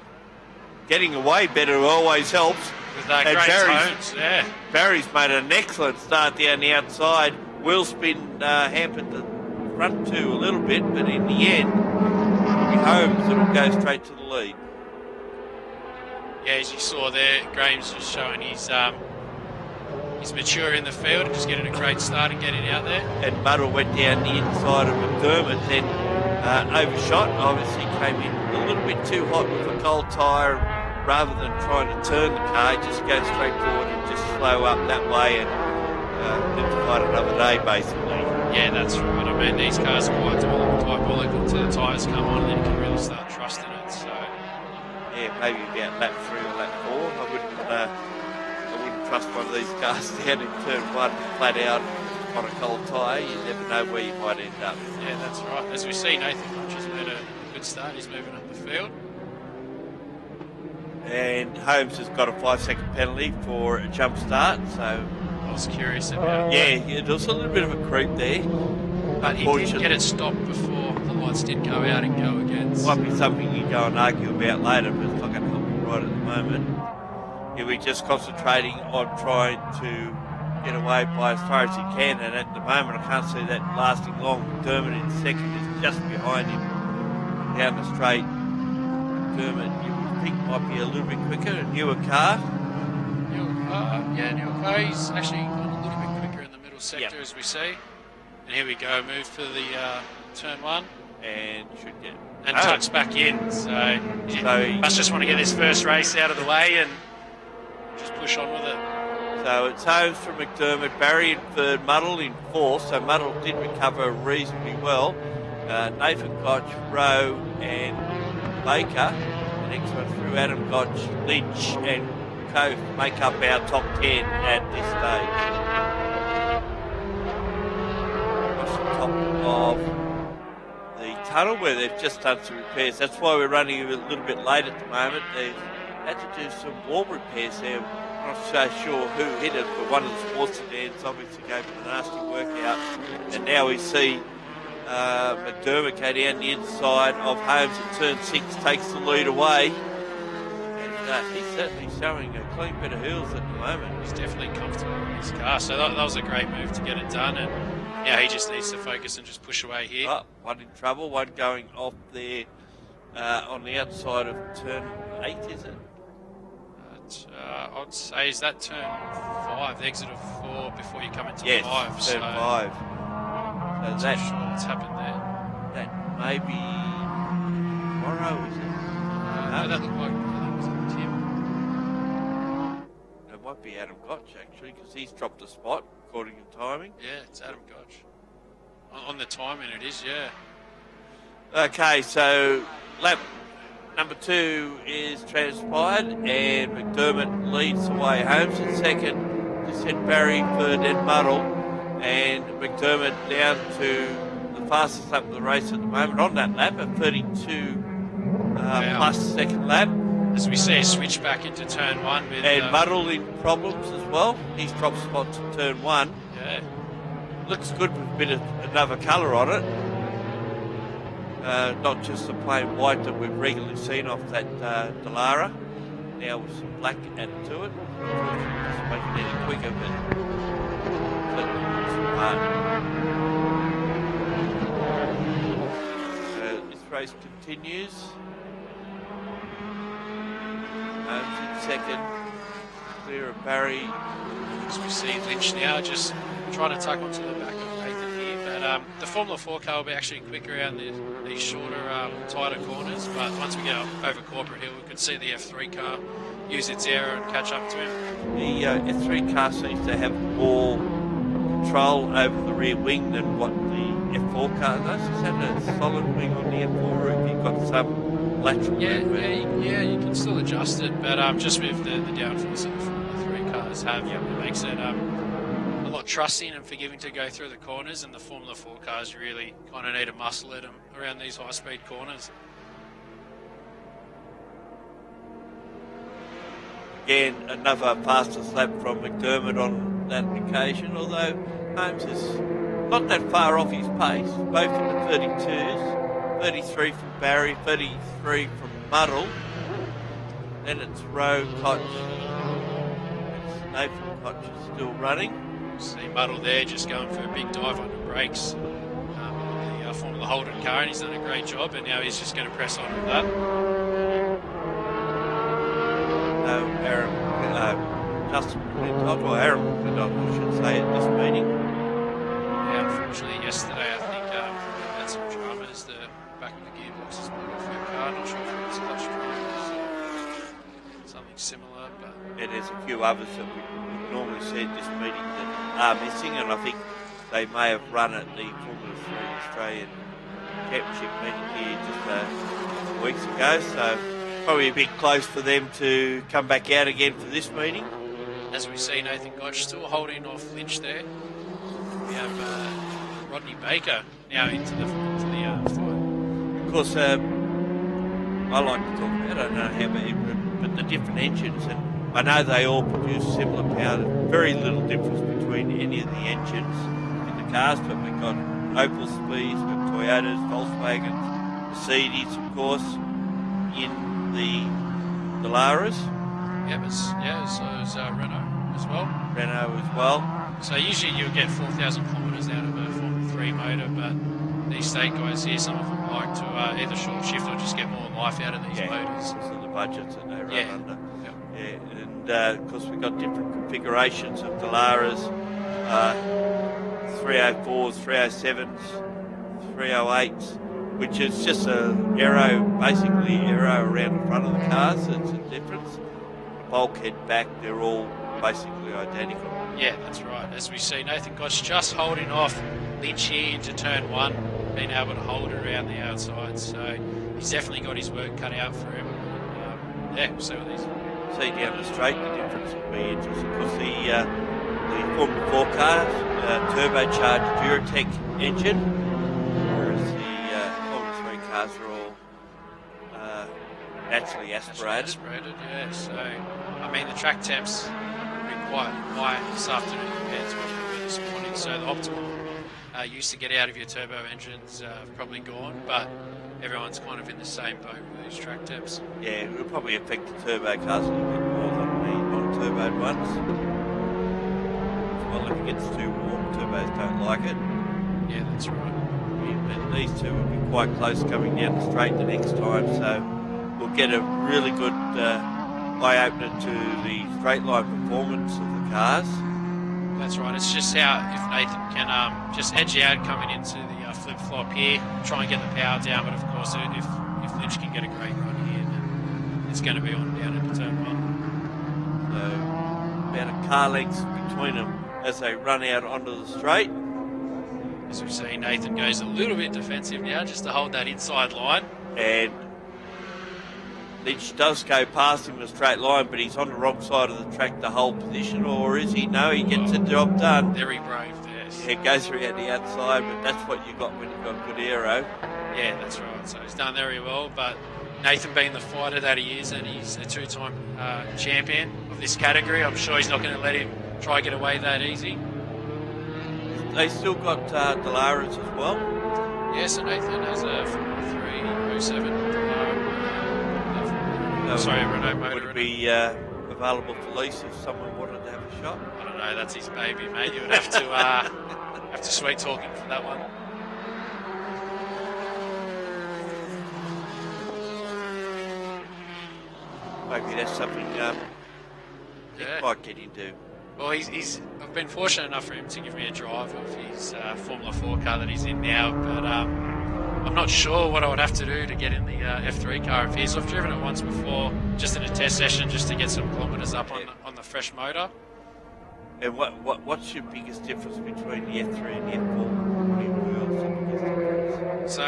getting away better always helps. With great tones, yeah. Barry's made an excellent start down the outside. Wheel spin hampered the front two a little bit, but in the end, it'll be Holmes that'll go straight to the lead. Yeah, as you saw there, Graham's just showing he's mature in the field, just getting a great start and getting out there. And Muddle went down the inside of McDermott, then overshot. Obviously came in a little bit too hot with a cold tyre. Rather than trying to turn the car, just go straight forward and just slow up that way and live to fight another day, basically. Yeah, that's right. I mean, these cars are quite diabolic until the tyres come on, and then you can really start trusting it. So, yeah, maybe about lap 3 or lap 4. I wouldn't trust one of these cars down in turn 1 flat out on a cold tyre. You never know where you might end up. Yeah, that's right. As we see, Nathan Bunch has made a good start. He's moving up the field. And Holmes has got a 5-second penalty for a jump start, so... I was curious about yeah, there was a little bit of a creep there. But he did get it stopped before the lights did go out and go again. Might be something you go and argue about later, but it's not going to help you right at the moment. Yeah, we're just concentrating on trying to get away by as far as he can, and at the moment I can't see that lasting long. McDermott in second is just behind him down the straight. McDermott, you would think might be a little bit quicker, a newer car. Newer car. He's actually gone a little bit quicker in the middle sector as we see. And here we go, move for the turn 1. And should get... And tucks back in. So he must just want to get this first race out of the way and just push on with it. So it's Holmes from McDermott, Barry in third, Muddle in fourth. So Muddle did recover reasonably well. Nathan Gotch, Rowe and Baker. The next one through Adam Gotch, Lynch and Cove make up our top 10 at this stage. Across the top of the tunnel where they've just done some repairs. That's why we're running a little bit late at the moment. They've had to do some wall repairs there. I'm not so sure who hit it, but one of the sports sedans obviously gave it a nasty workout. And now we see McDermott go down the inside of Holmes at turn 6, takes the lead away. And he's certainly showing a clean bit of heels at the moment. He's definitely comfortable in his car. So that was a great move to get it done. And yeah, he just needs to focus and just push away here. Oh, one in trouble, one going off there on the outside of turn 8, is it? I'd say, is that turn 5, the exit of 4 before you come into 5? Yes, turn 5. So that's sure what's happened there. That may be Morrow, is it? No, that looked like Tim. It might be Adam Gotch, actually, because he's dropped a spot, according to timing. Yeah, it's Adam Gotch. On the timing it is, yeah. Okay, so lap number 2 is transpired, and McDermott leads the way. Holmes in second, just had Barry third, then Muddle, and McDermott down to the fastest lap of the race at the moment on that lap at 32 plus second lap. As we see a switch back into turn 1 with... And Muddle in problems as well. He's dropped spots in turn 1. Yeah. Looks good with a bit of another colour on it. Not just the plain white that we've regularly seen off that Dallara. Now with some black added to it. Just make it any quicker, but certainly looks hard. This race continues. Holmes in second. Clear of Barry. As we see Lynch now just trying to tuck onto the back of Nathan here. But the Formula 4 car will be actually quicker around these shorter, tighter corners. But once we get over Corporate Hill, we can see the F3 car use its aero and catch up to him. The F3 car seems to have more control over the rear wing than what the F4 car does. It's had a solid wing on the F4 roof. You've got some lateral movement. Yeah, you can still adjust it, but just with the downforce that the Formula 3 cars have, it makes it a lot trusting and forgiving to go through the corners, and the Formula 4 cars, you really kind of need to muscle at them around these high-speed corners. Again, another fastest lap from McDermott on that occasion, although Holmes is not that far off his pace, both in the 32s. 33 from Barry, 33 from Muddle. Then it's Rowe, Koch. Nathan Koch is still running. See Muddle there just going for a big dive on the brakes. The Formula Holden car, and he's done a great job, and now he's just going to press on with that. No, Justin McClintock, or Aaron McClintock, I should say, at this meeting. Yeah, unfortunately, yesterday I think had some drama as the back of the gearbox is moving for a car. Not sure if it was clutch drivers or something similar, but There's a few others that we normally see at this meeting that are missing, and I think they may have run at the Formula 3 Australian Championship meeting here just a couple of weeks ago, so probably a bit close for them to come back out again for this meeting. As we see, Nathan Gotch still holding off Lynch there. We have Rodney Baker now into the fight. Of course, I like to talk about, I don't know how many, but the different engines, and I know they all produce similar power. There's very little difference between any of the engines in the cars, but we've got Opel Speeds, we've got Toyotas, Volkswagens, Mercedes, of course, in the Dallaras. So is Renault as well. Renault as well. So usually you'll get 4,000 kilometres out of a Formula 3 motor, but these state guys here, some of them like to either short shift or just get more life out of these motors. Because of the budgets that they run under. Yep. Yeah, and of course we've got different configurations of Dallaras. 304s, 307s, 308s, which is just basically aero around the front of the cars. It's a difference. The bulkhead back, they're all basically identical. Yeah, that's right. As we see, Nathan Gotch just holding off Lynch here into turn 1, being able to hold it around the outside. So he's definitely got his work cut out for him. Yeah, we'll see what these. See down the straight, the difference will be interesting because the Formula 4 cars, turbocharged Duratec engine, whereas the Formula 3 cars are all naturally aspirated. Yeah. So, I mean, the track temps will be quite high this afternoon compared to what we were this morning. So the optimal use to get out of your turbo engines have probably gone, but everyone's kind of in the same boat with these track temps. Yeah, it will probably affect the turbo cars a little bit more than the non-turboed ones. Well, if it gets too warm, turbos don't like it. Yeah, that's right. Yeah, but these two will be quite close coming down the straight the next time, so we'll get a really good eye-opener to the straight line performance of the cars. That's right. It's just how if Nathan can just edge out coming into the flip-flop here, try and get the power down, but of course if Lynch can get a great run here, then it's going to be on down into turn 1. So about a car length between them as they run out onto the straight. As we see, Nathan goes a little bit defensive now just to hold that inside line. And Lynch does go past him in a straight line, but he's on the wrong side of the track to hold position, or is he? No, he gets the job done. Very brave there. Yeah, it goes around the outside, but that's what you got when you've got good aero. Yeah, that's right. So he's done very well, but Nathan being the fighter that he is, and he's a two-time champion of this category, I'm sure he's not going to let him try and get away that easy. They still got Delaras as well. Yeah, so Nathan has a 307. Sorry, Renault motor. Would it be available for lease if someone wanted to have a shot? I don't know, that's his baby, mate. You would have to sweet talk him for that one. Maybe that's something he might get into. Well, I've been fortunate enough for him to give me a drive of his Formula 4 car that he's in now, but I'm not sure what I would have to do to get in the F3 car of his. I've driven it once before, just in a test session, just to get some kilometres up on the fresh motor. And what's your biggest difference between the F3 and the F4? So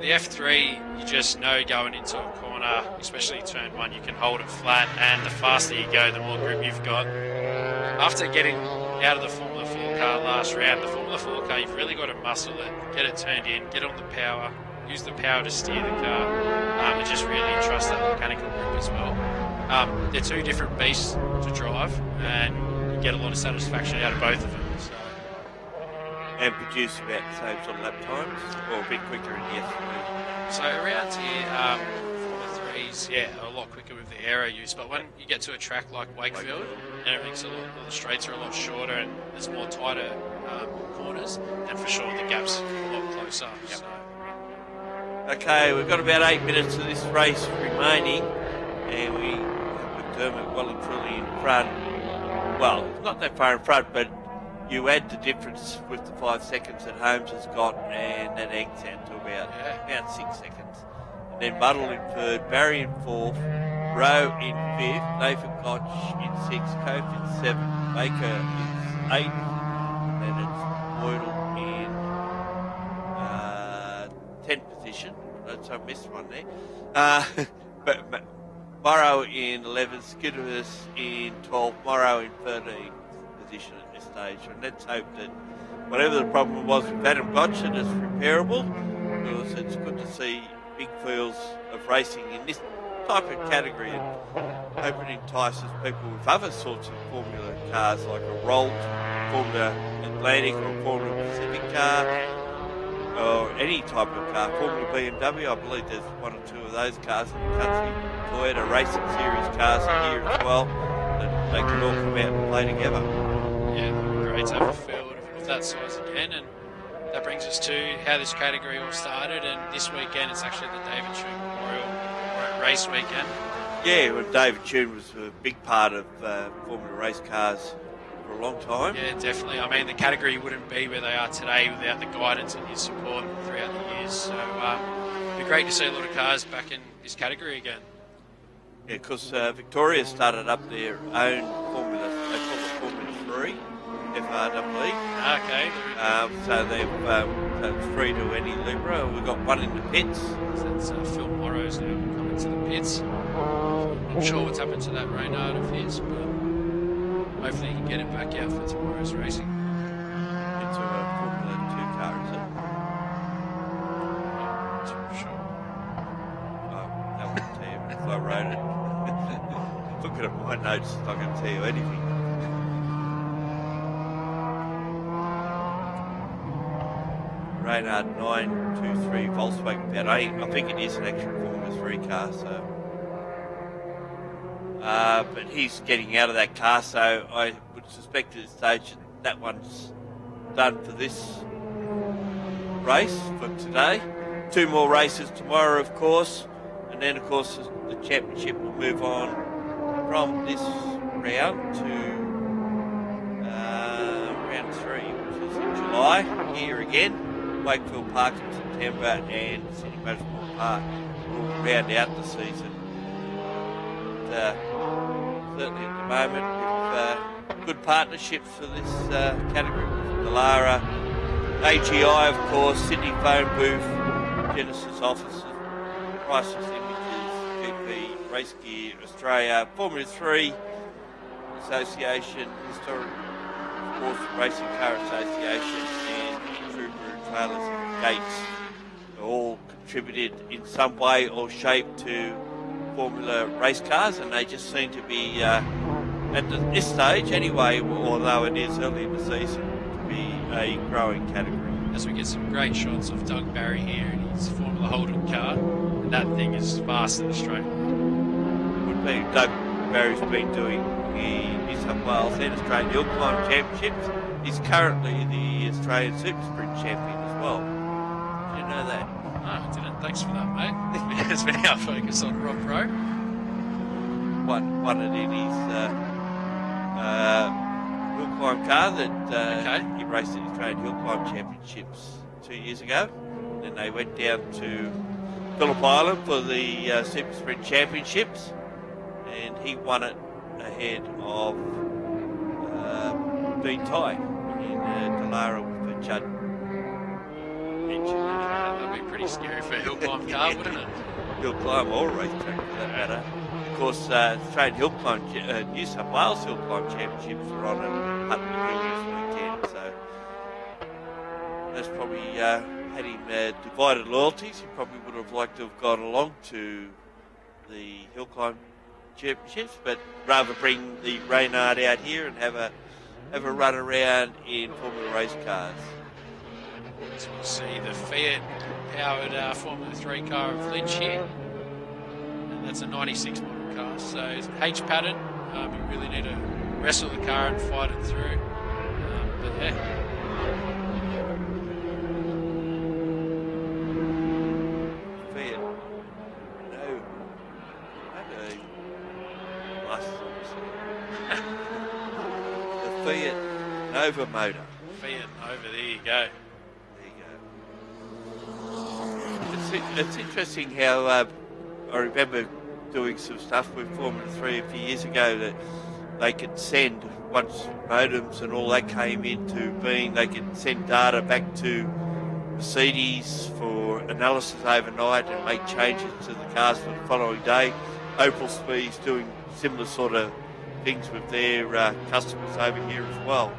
the F3, you just know going into a corner, especially turn 1, you can hold it flat, and the faster you go, the more grip you've got. After getting out of the Formula 4 car last round, the Formula 4 car, you've really got to muscle it, get it turned in, get on the power, use the power to steer the car, and just really trust that mechanical grip as well. They're two different beasts to drive, and you get a lot of satisfaction out of both of them. So. And produce about the same sort of lap times, or a bit quicker in the F3? So around here, Formula 3s, yeah, a lot quicker with the aero use, but when you get to a track like Wakefield, and everything's the straights are a lot shorter and there's more tighter corners, then for sure the gap's a lot closer. Yep. So. Okay, we've got about 8 minutes of this race remaining, and we have McDermott well and truly in front. Well, not that far in front, but you add the difference with the 5 seconds that Holmes has got, and that eggs out to about 6 seconds. And then Buddle in third, Barry in fourth, Rowe in fifth, Nathan Gotch in sixth, Cope in seventh, Baker in eighth, and then it's Boydle in 10th position. So I missed one there. But Morrow in 11th, Skidderus in 12th, Morrow in 13th position at this stage. And let's hope that whatever the problem was with Adam Gotch, that it's repairable, because it's good to see big fields of racing in this type of category, and hope it entices people with other sorts of Formula cars like a Rolt, Formula Atlantic or a Formula Pacific car, or any type of car. Formula BMW, I believe there's one or two of those cars in the country. Toyota Racing Series cars are here as well, that they can all come out and play together. Yeah, it would be great to have a field of that size again, and that brings us to how this category all started, and this weekend it's actually the David Tune Memorial Race weekend. Yeah, well, David Tune was a big part of Formula race cars for a long time. Yeah, definitely. I mean, the category wouldn't be where they are today without the guidance and his support throughout the years. So it'd be great to see a lot of cars back in this category again. Yeah, because Victoria started up their own formula, they call it Formula 3, FRWE. Okay. So they've so it's free to any Libra. We've got one in the pits. So that's Phil Morrow's now coming to the pits. Not sure what's happened to that Reynard of his, but hopefully he can get it back out for tomorrow's racing. It's a Formula 2 car, is it? Not sure. That wouldn't tell you if I wrote it. Looking at my notes, it's not going to tell you anything. Reynard 923 Volkswagen Pet. I think it is an actual Formula 3 car, so. But he's getting out of that car, so I would suspect at this stage that one's done for this race for today. 2 more races tomorrow, of course, and then, of course, the championship will move on from this round to round 3, which is in July, here again. Wakefield Park in September and Sydney Motorsport Park will round out the season. Certainly at the moment with good partnerships for this category. Dallara, AGI of course, Sydney Phone Booth, Genesis Offices, Priceless Images, GP Race Gear Australia, Formula 3 Association, Historic Sports Racing Car Association and Trooper Trailers and Gates all contributed in some way or shape to Formula race cars, and they just seem to be at this stage anyway, although it is early in the season, to be a growing category. As we get some great shots of Doug Barry here in his Formula Holden car, and that thing is fast and straight. Would be. Doug Barry's been doing the New South Wales and Australian Hill Climb Championships. He's currently the Australian Super Sprint champion as well. Did you know that? No, I didn't. Thanks for that, mate. It's been our focus on Rob Pro. Won it in his hill climb car that he raced in the Australian Hill Climb Championships 2 years ago. Then they went down to Phillip Island for the Super Sprint Championships, and he won it ahead of Dean Ty in Dallara with Judd. That'd be pretty scary for a hill climb car, wouldn't it? Hill climb or racetrack for that matter. Of course, Australian Hill Climb, New South Wales Hill Climb Championships are on at Hutton Hill this weekend, so that's probably had him divided loyalties. He probably would have liked to have gone along to the Hill Climb Championships, but rather bring the Reynard out here and have a run around in Formula race cars. So we'll see the Fiat-powered Formula 3 car of Lynch here. And that's a 96 model car. So it's H pattern. You really need to wrestle the car and fight it through. But yeah. Fiat. No. The Fiat Nova motor. Fiat Nova, there you go. It's interesting how I remember doing some stuff with Formula 3 a few years ago that they could send, once modems and all that came into being, they could send data back to Mercedes for analysis overnight and make changes to the cars for the following day. Opel Speed's doing similar sort of things with their customers over here as well.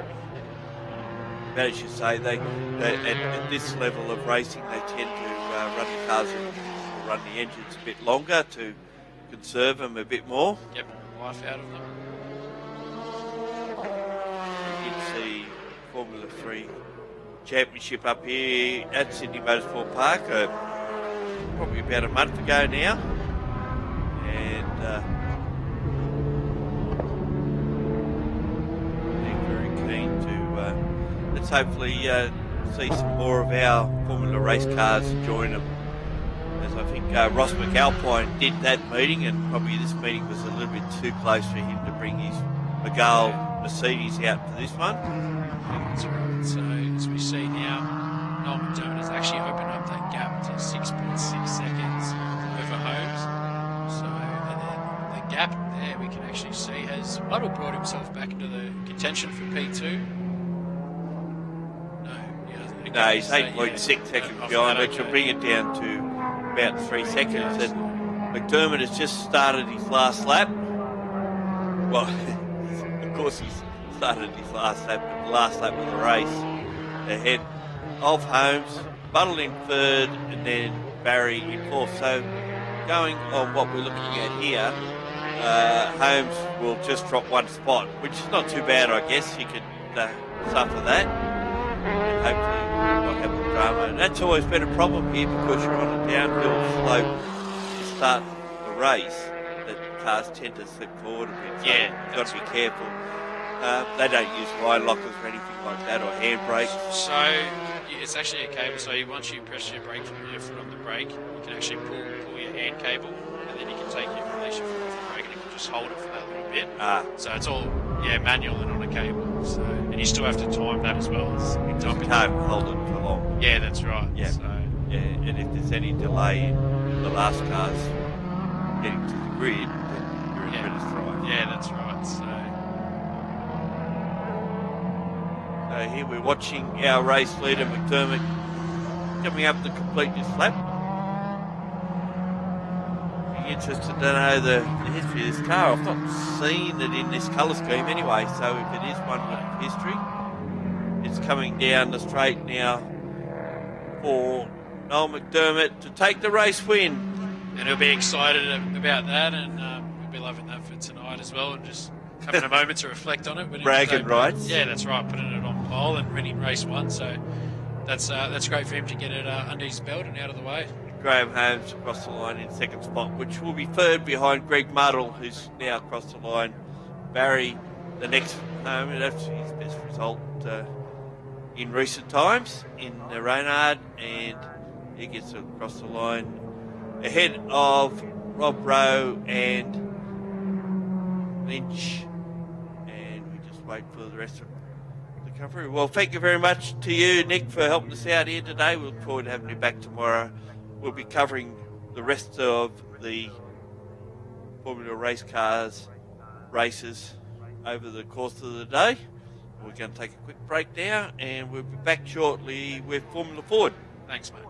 But as you say, they at this level of racing, they tend to run the cars or run the engines a bit longer to conserve them a bit more. Get more life out of them. You did see Formula 3 Championship up here at Sydney Motorsport Park probably about a month ago now, and they're very keen to let's hopefully see some more of our Formula race cars join them, as I think Ross McAlpine did that meeting, and probably this meeting was a little bit too close for him to bring his McGall Mercedes out for this one. That's right. So as we see now, Noel McDermott has actually opened up that gap to 6.6 seconds over Holmes. So, and then the gap there we can actually see has Muddle brought himself back into the contention for P2. No, he's 8.6 seconds behind, which will bring it down to about 3 seconds. And McDermott has just started his last lap. Well, of course he's started his last lap, but the last lap of the race ahead of Holmes, Buttle in third, and then Barry in fourth. So going on what we're looking at here, Holmes will just drop one spot, which is not too bad, I guess. He could suffer that. And hopefully not have the drama. And that's always been a problem here because you're on a downhill slope to start the race. That cars tend to slip forward a bit. So you've got to be careful. They don't use line lockers or anything like that, or hand brakes. So it's actually a cable. So once you press your brake from your foot on the brake, you can actually pull your hand cable, and then you can take your release your foot off the brake, and you can just hold it for that little bit. So it's all manual and on a cable. So and you still have to time that as well as dumping. You can't hold it for long. Yeah, that's right. Yeah. So, and if there's any delay in the last cars getting to the grid, then you're in a bit of strife. Yeah, that's right. So here we're watching our race leader McDermott coming up to complete this lap. Be interested to know the history of this car. I've not seen it in this colour scheme anyway, so if it is one with history, it's coming down the straight now for Noel McDermott to take the race win. And he'll be excited about that, and we'll be loving that for tonight as well, and just having a moment to reflect on it. Bragging rights. Yeah, that's right. Putting it on pole and winning race one. So that's great for him to get it under his belt and out of the way. Graham Holmes across the line in second spot, which will be third behind Greg Muddle, who's now across the line. Barry, the next home, and that's his best result in recent times in the Reynard, and he gets across the line ahead of Rob Rowe and Lynch. And we just wait for the rest of the coverage. Well, thank you very much to you, Nick, for helping us out here today. We look forward to having you back tomorrow. We'll be covering the rest of the Formula Race Cars races over the course of the day. We're going to take a quick break now, and we'll be back shortly with Formula Ford. Thanks, mate.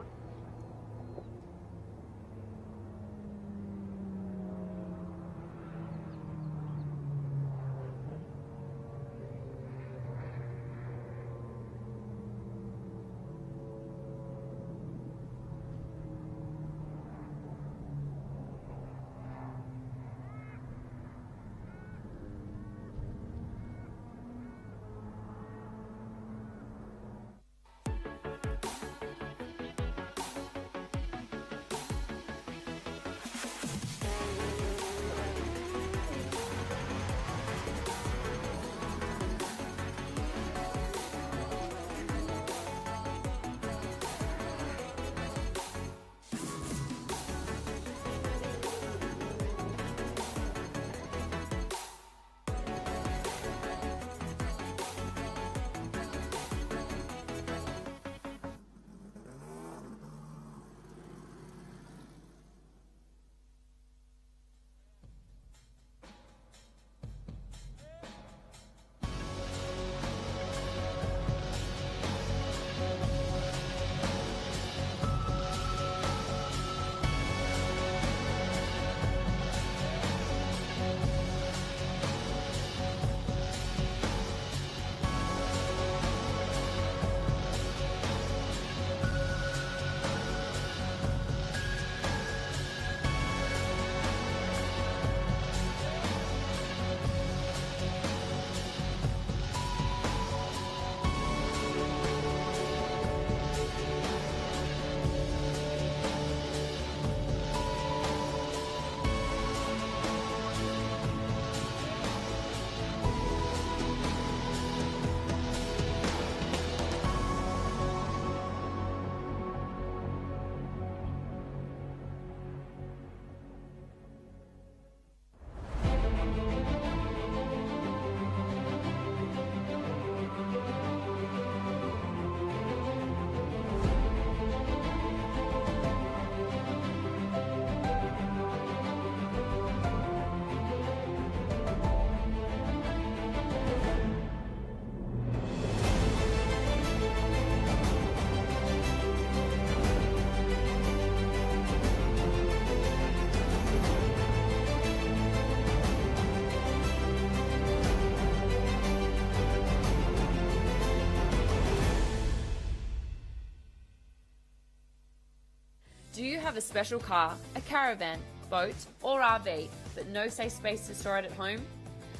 have a special car, a caravan, boat or RV, but no safe space to store it at home?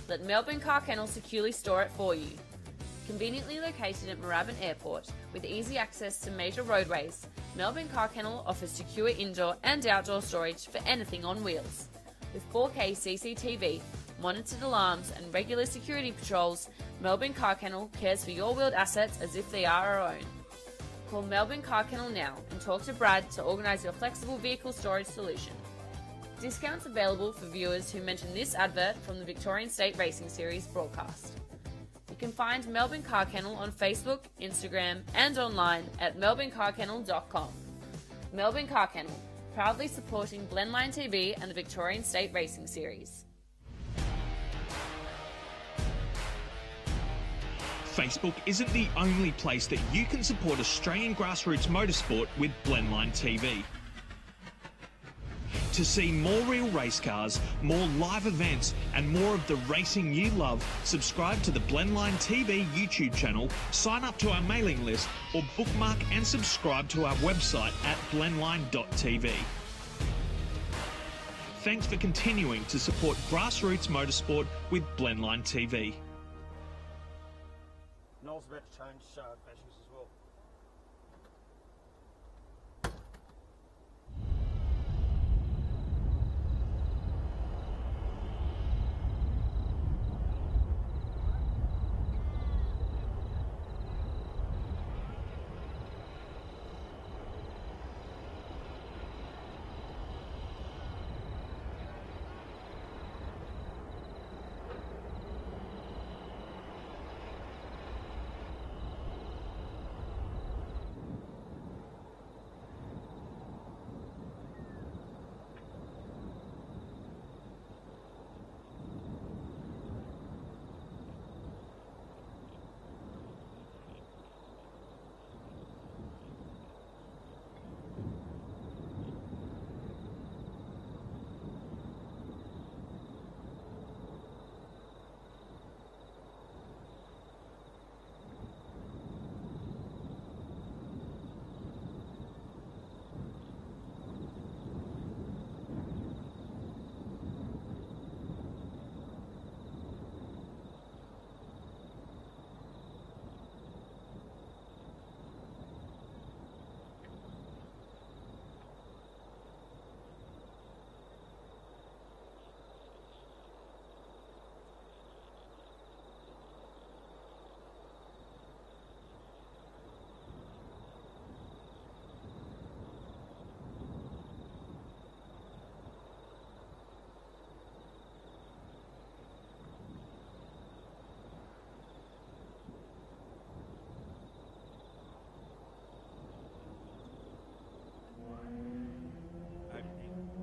Let Melbourne Car Kennel securely store it for you. Conveniently located at Moorabbin Airport, with easy access to major roadways, Melbourne Car Kennel offers secure indoor and outdoor storage for anything on wheels. With 4K CCTV, monitored alarms and regular security patrols, Melbourne Car Kennel cares for your wheeled assets as if they are our own. Call Melbourne Car Kennel now and talk to Brad to organise your flexible vehicle storage solution. Discounts available for viewers who mention this advert from the Victorian State Racing Series broadcast. You can find Melbourne Car Kennel on Facebook, Instagram and online at melbournecarkennel.com. Melbourne Car Kennel, proudly supporting Blendline TV and the Victorian State Racing Series. Facebook isn't the only place that you can support Australian grassroots motorsport with Blendline TV. To see more real race cars, more live events and more of the racing you love, subscribe to the Blendline TV YouTube channel, sign up to our mailing list or bookmark and subscribe to our website at blendline.tv. Thanks for continuing to support grassroots motorsport with Blendline TV. Noel's about to change fashions as well.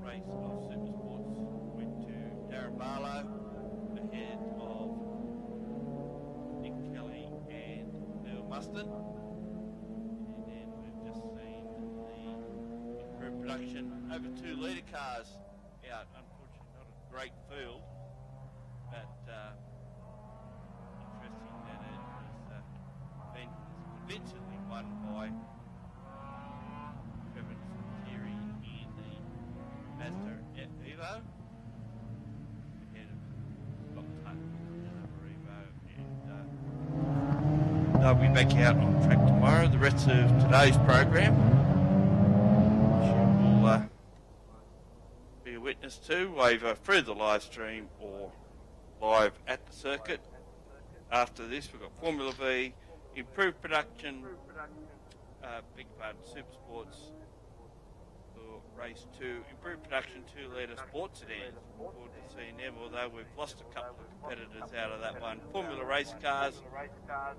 Race of Super Sports went to Darren Barlow ahead of Nick Kelly and Neil Muston. And then we've just seen the improved production over 2 litre cars out. Unfortunately, not a great field, but interesting that it has been convincingly won by Trevor Thierry in the Mazda Evo ahead of Scott Tuck in another Evo, and they'll be back out on track tomorrow. The rest of today's program you will be a witness to either through the live stream or live at the circuit. After this we've got Formula V, improved production, big part of Super Sports for race 2, improved production 2 litre sports sedans. Looking forward to seeing them, although we've lost a couple of competitors out of that one. Formula race cars,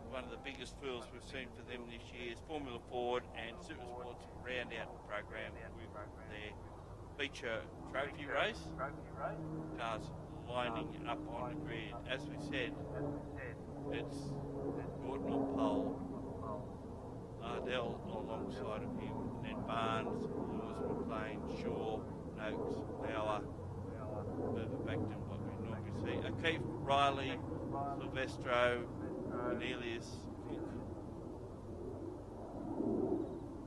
one of the biggest fields we've seen for them this year is Formula Ford, and Super Sports will round out the program with their feature trophy race. Cars lining up on the grid. As we said, it's Gordon on pole, Ardell alongside of him, and then Barnes, Lewis, McLean, Shaw, Noakes, Lauer, further back than what we normally see. O'Keefe, Riley, Silvestro, Cornelius, Cook,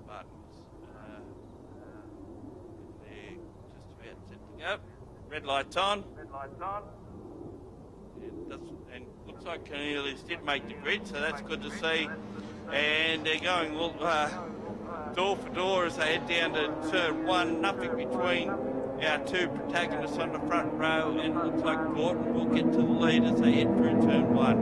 Martins, Red light's on. And looks like Cornelius did make the grid, so that's good to see. And they're going door for door as they head down to turn 1. Nothing between our two protagonists on the front row, and it looks like Gordon will get to the lead as they head through turn 1.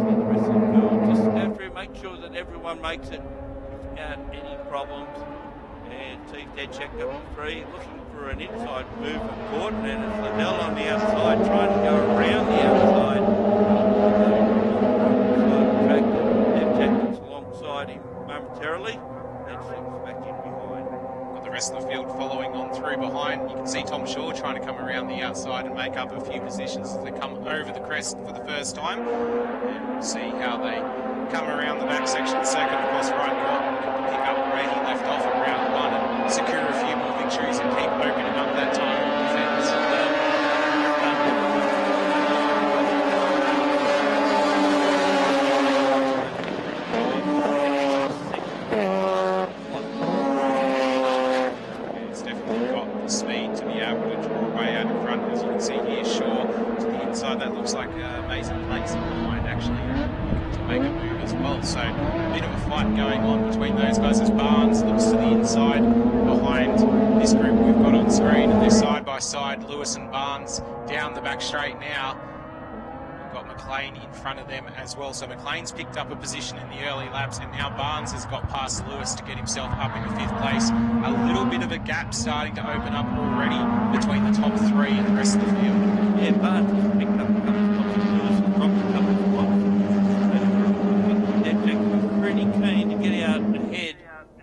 So the rest of the field just go through, make sure that everyone makes it without any problems. And Team Dead check up to 3, looking for an inside move of Gordon, and it's Liddell on the outside trying to go around the outside. Track, Dead check alongside him momentarily, and slips back in behind. Got the rest of the field following on through behind. You can see Tom Shaw trying to come around the outside and make up a few positions as they come over the crest for the first time. And we'll see how they come around the back section second. Of course, Ryan Gordon can pick up where he left off in round 1 and secure a few more victories and keep opening up that time of defence. It's definitely got the speed to be able to draw way out in front. As you can see here, Shaw to the inside. That looks like amazing place behind actually to make a move as well. So a bit of a fight going on between those guys as Barnes looks to the inside behind this group we've got on screen, and they're side by side, Lewis and Barnes down the back straight now. We've got McLean in front of them as well. So McLean's picked up a position in the early laps, and now Barnes has got past Lewis to get himself up into 5th place. A little bit of a gap starting to open up already between the top 3 and the rest of the field. Yeah, Barnes has picked up a couple of spots, and Lewis has dropped a couple of spots. I think they're pretty keen to get out ahead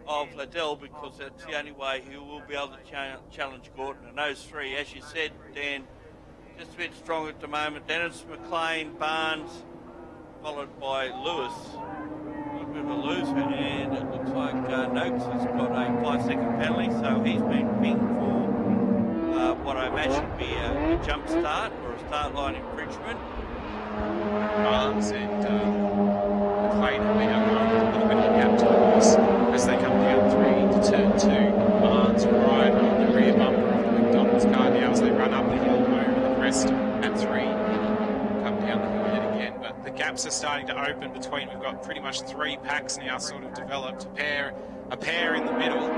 of Liddell, because that's the only way he will be able to challenge Gordon. And those 3, as you said, Dan, just a bit strong at the moment. Dennis, McLean, Barnes, followed by Lewis. A little bit of a loser, and it looks like Noakes has got a 5-second penalty, so he's been pinged for what I imagine to be a jump start or a start line infringement. Barnes and McLean have been able to open a little bit of a gap to Lewis as they come down 3 to turn 2. Barnes right on the rear bumper of the McDonald's car now as they run up the hill over the crest at 3. Come down the hill yet again, but the gaps are starting to open between. We've got pretty much 3 packs now sort of developed. A pair in the middle with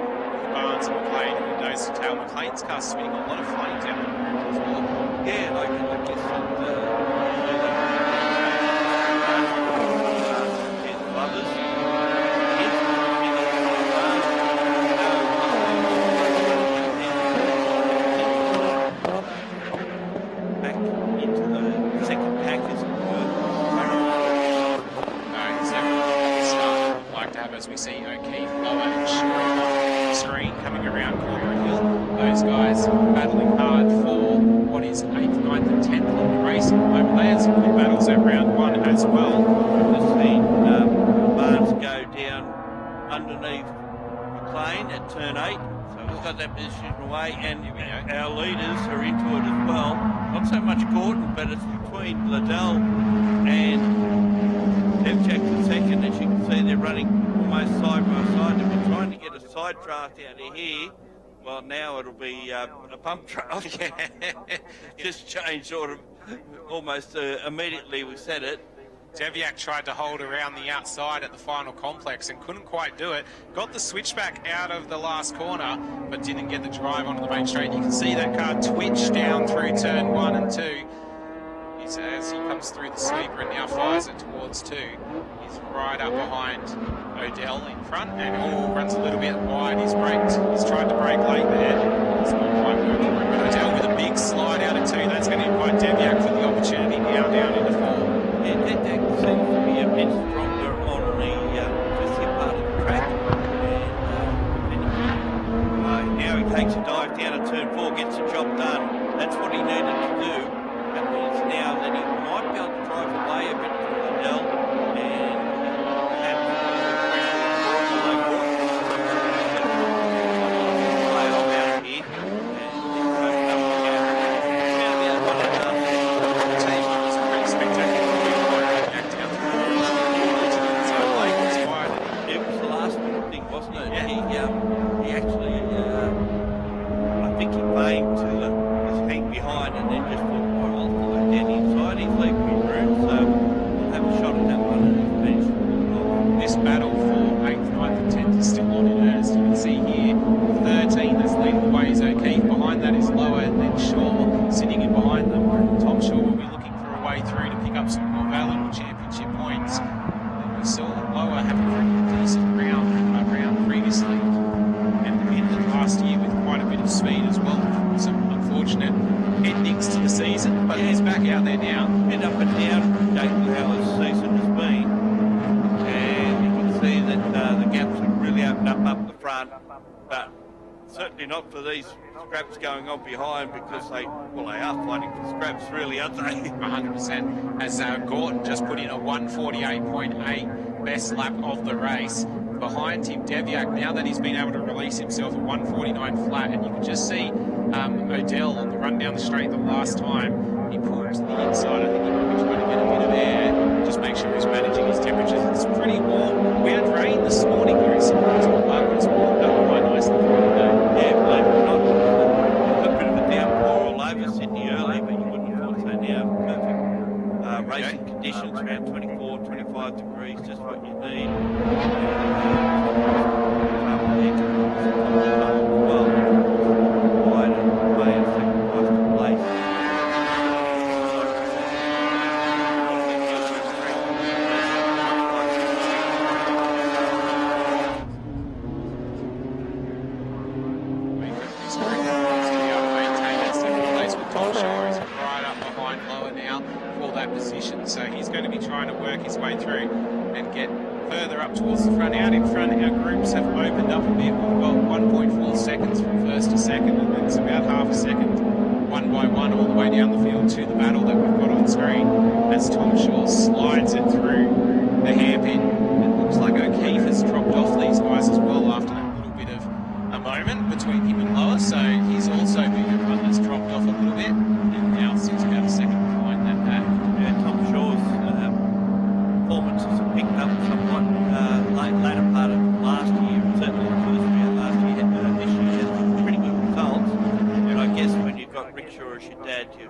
Barnes and McLean, who knows to tail. McLean's car spitting a lot of flames out the rear as well. Yeah, I guess back into the second pack, as it were. No, he's definitely starting. I'd like to have, as we see O'Keefe, Lower and Shaw on the screen coming around Corner Hill. Those guys battling hard for what is 8th, 9th and 10th in the race at the moment. They had some good battles at round 1 as well. Just seen Barnes go down underneath McLean at turn 8. So he's got that position away, and our leaders are into it as well. Not so much Gordon, but it's between Liddell and Devchak the second. As you can see, they're running almost side by side. They've been trying to get a side draft out of here. Well, now it'll be a pump draft. Just changed sort of almost immediately we said it. Deviak tried to hold around the outside at the final complex and couldn't quite do it. Got the switchback out of the last corner, but didn't get the drive onto the main straight. You can see that car twitch down through turn 1 and 2. As he comes through the sweeper and now fires it towards 2. He's right up behind Odell in front and runs a little bit wide. He's tried to brake late there. It's not quite working. Odell with a big slide out of 2. That's going to invite Deviak for the opportunity now down into 4. Yeah, that seems to be a bit stronger on the just here part of the track. And now he takes a dive down to turn 4, gets the job done. That's what he needed to do. That means now that he might be able to drive away a bit from Liddell and have play off out here. He actually, I think he aimed to his endings to the season, but he's back out there now. Bit up and down, exactly how his season has been. And you can see that the gaps have really opened up the front, but certainly not for these scraps going on behind, because they are fighting for scraps really, aren't they? 100%. As Gorton just put in a 148.8 best lap of the race. Behind him, Deviak, now that he's been able to release himself, a 149 flat, and you can just see Odell on the run down the straight the last time he pulled to the inside. I think he might be trying to get a bit of air, just make sure he's managing his temperatures. It's pretty warm. We had rain this morning here in Sydney Motorsport Park, but it's warmed up quite nicely for the day. Yeah, believe it or not, a bit of a downpour all over Sydney early, but you wouldn't have thought so now. Perfect racing conditions, around 24, 25 degrees, just what you need. So he's going to be trying to work his way through and get further up towards the front. Out in front, our groups have opened up a bit. We've got 1.4 seconds from first to second, and then it's about half a second, one by one, all the way down the field to the battle that we've got on screen as Tom Shaw slides it through the hairpin. It looks like O'Keefe has dropped off these guys as well after that little bit of a moment between him and Lower, so he's also been a run that's dropped off a little bit, and now sits about a second behind that pack. Yeah, Tom Shaw's performances have picked up somewhat later part of last year, certainly the first round last year. This year has some pretty good results, and I guess when you've got Rick Shaw as your dad, you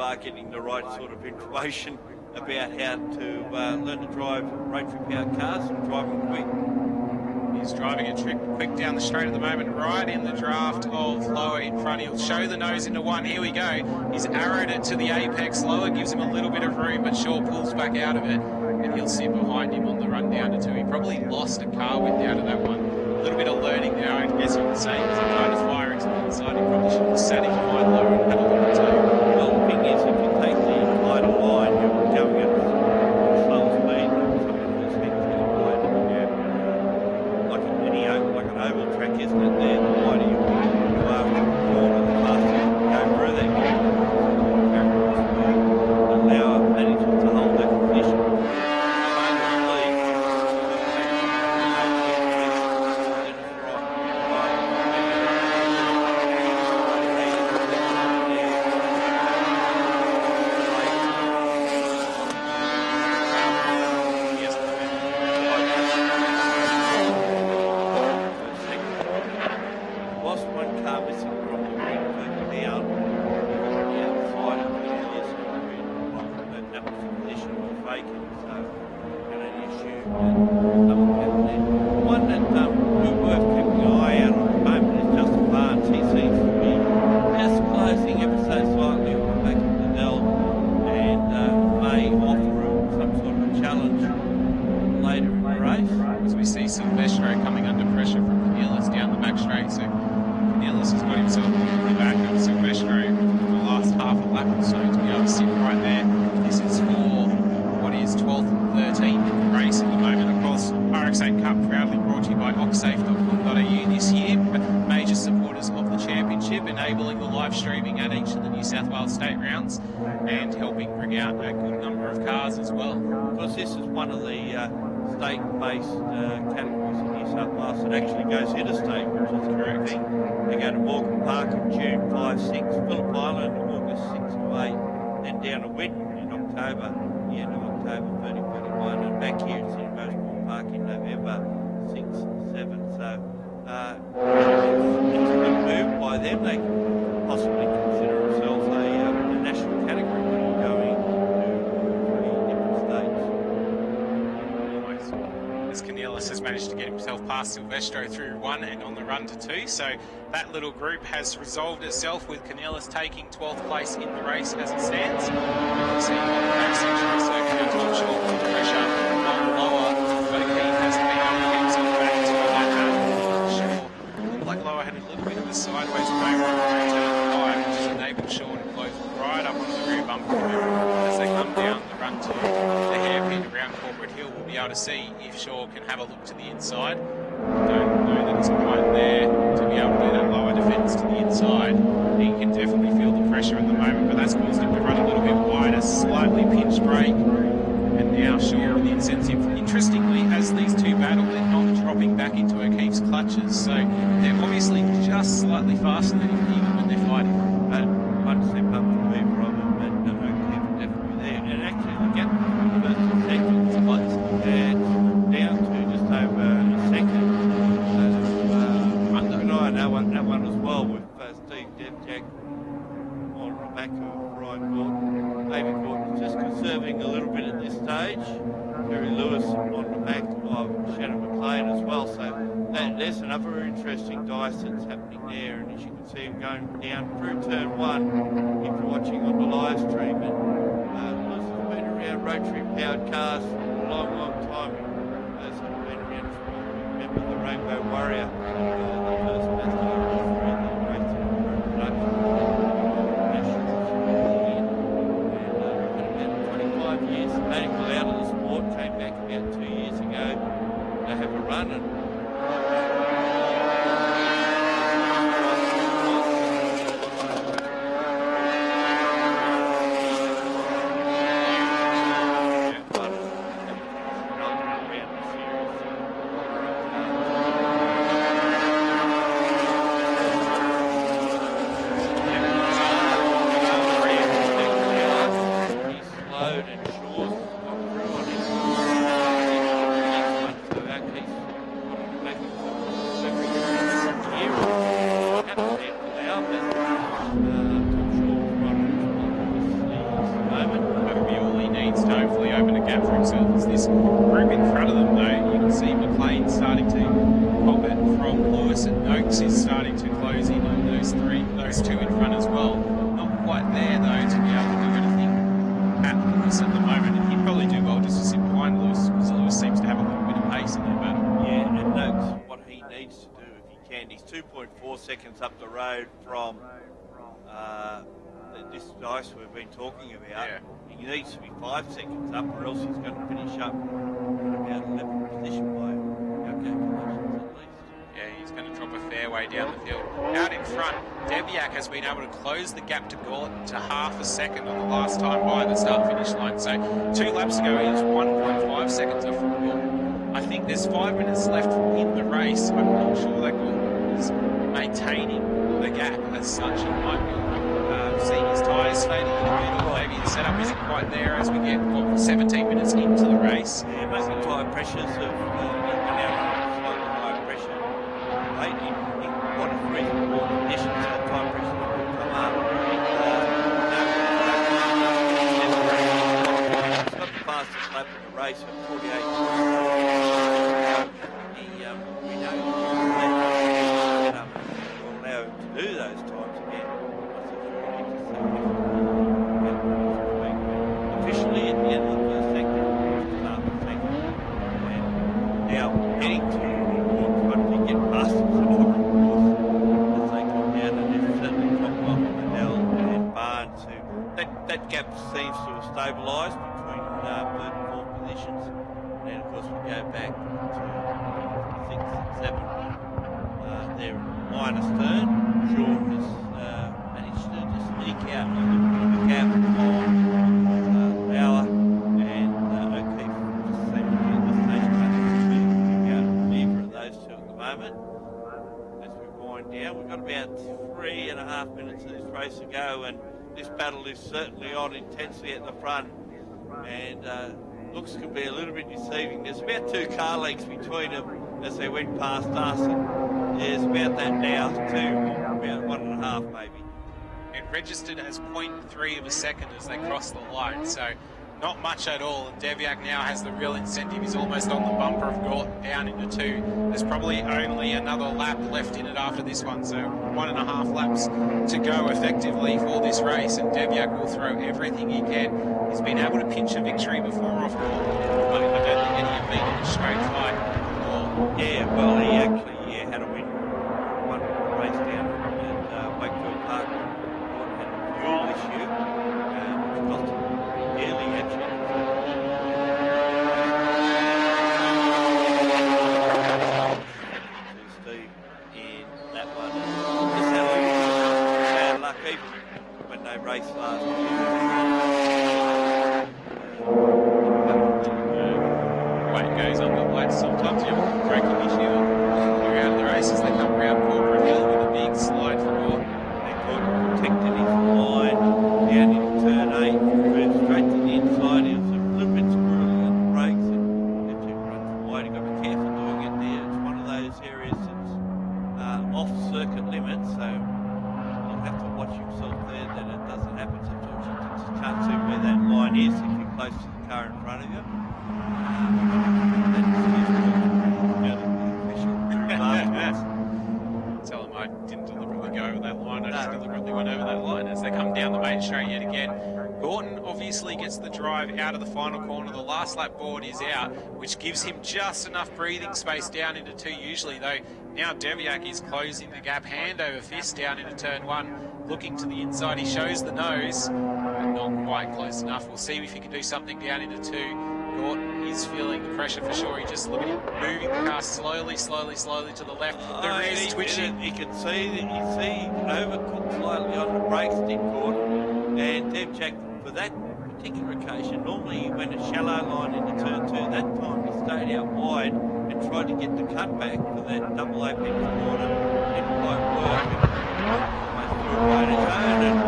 are getting the right sort of information about how to learn to drive rotary powered cars and drive them quick. He's driving a trick quick down the straight at the moment, right in the draft of Lower in front. He'll show the nose into one. Here we go. He's arrowed it to the apex. Lower gives him a little bit of room, but Shaw pulls back out of it, and he'll sit behind him on the run down to 2. He probably lost a car width out of that one. A little bit of learning now, I guess you could say. He's trying to fire into the inside. He probably should have sat in behind Lower and had a look at 2. Well, the thing is, if you take the wider line, you're going at slow speed, something that's heading to the wider. Like an oval track, isn't it? There, the wider you are from the corner, the faster you can go through that. Allow managers to hold that position. RX8 Cup proudly brought to you by oxsafe.com.au this year, major supporters of the championship, enabling the live streaming at each of the New South Wales state rounds and helping bring out a good number of cars as well. Because this is one of the state-based categories in New South Wales that actually goes interstate, which is a correct thing. They go to Melbourne Park in June 5, 6, Phillip Island August 6 to 8, then down to Whitton in October, the end of October 30, 31, and back here at Sydney Motorsport Park in November 6 and 7. So it's a good move by them. They can possibly consider themselves a national category when you're going to 3 different states. As Canellis has managed to get himself past Silvestro through 1 and on the run to 2, so that little group has resolved itself with Canellis taking 12th place in the race as it stands. You can see on the back section of the circuit, Tom Shaw with the pressure on Lower, but O'Keefe has been able to get himself back to that battle. Shaw looked like Lower had a little bit of a sideways moment on turn 5, which has enabled Shaw to close right bumper. As they come down the run to the hairpin around Corporate Hill, we'll be able to see if Shaw can have a look to the inside. Don't know that it's quite there to be able to do that lower defence to the inside. He can definitely feel the pressure at the moment, but that's caused him to run a little bit wider, slightly pinched brake. And now Shaw with the incentive. Interestingly, as these two battle, they're not dropping back into O'Keefe's clutches, so they're obviously just slightly faster than him even when they're fighting. One step up to me from him, and O'Keefe definitely there. And actually, the gap from first to second is close. And down to just over a second. So, I know that one as well with Steve Devjack on the back of Ryan Gordon. David Gordon just conserving a little bit at this stage. Terry Lewis on the back of Shannon McLean as well. So there's another interesting dice that's happening there. And as you can see him going down through turn one, if you're watching on the live stream. And Lewis has been around rotary powered cars for a long, long time. Has been around for, remember the Rainbow Warrior, the first Mazda years sabbatical out of the sport, came back about 2 years ago to have a run and seconds up the road from this dice we've been talking about. Yeah. He needs to be 5 seconds up or else he's going to finish up in about 11th position by our calculations at least. Yeah, he's going to drop a fair way down the field. Out in front, Debiak has been able to close the gap to Gaunt to half a second on the last time by the start-finish line. So 2 laps ago, he was 1.5 seconds off from Gaunt. I think there's 5 minutes left in the race. I'm not sure that Gaunt is maintaining the gap as such. He might be seeing his tyres fade a little bit, or maybe the setup isn't quite there as we get 17 minutes into the race. Yeah, maybe tyre pressures have now slightly higher pressure. Right? In what is reasonable conditions, that tyre pressures will come up. It's not the fastest lap of the race at 48. We know that will allow him to do those times again. Officially at the end of the first sector, half a second. And now heading to trying to get past Sonora, of course, as they come down, and they've certainly dropped off Manel and Barnes, who that gap seems to have stabilised between third and fourth positions. And then of course we go back to 6 and 7. They're minus turn. Shaw has managed to just sneak out a little bit of a gap on Bauer, and O'Keefe just seems to be at this stage pick out neither of those two at the moment. As we wind down, we've got about 3.5 minutes of this race to go, and this battle is certainly on intensely at the front, and looks can be a little bit deceiving. There's about 2 car lengths between them as they went past us, and there's about that now to about 1.5 maybe. It registered as 0.3 of a second as they crossed the line, so not much at all. And Deviak now has the real incentive. He's almost on the bumper of Gort, down into 2. There's probably only another lap left in it after this one, so 1.5 laps to go effectively for this race, and Deviak will throw everything he can. He's been able to pinch a victory before off Gort, but I don't think any have been in a straight fight. Yeah, well, he actually had a win one race down at Wakefield Park. Had a fuel issue, which close to the car in front of you. Tell them I didn't deliberately go over that line. I just deliberately went over that line as they come down the main straight yet again. Gordon obviously gets the drive out of the final corner. The last lap board is out, which gives him just enough breathing space down into 2 usually, though now Deviak is closing the gap, hand over fist down into turn 1, looking to the inside. He shows the nose, but not quite close enough. We'll see if he can do something down into 2. Gordon is feeling the pressure for sure. He just look at him moving the car slowly to the left. The rear's twitching. You can see that he overcooked slightly on the brake stick, Gordon, and Devjack for that particular occasion. Normally, he went a shallow line into turn 2. That time he stayed out wide and tried to get the cutback for that double apex corner. Didn't quite work. Almost threw away his own and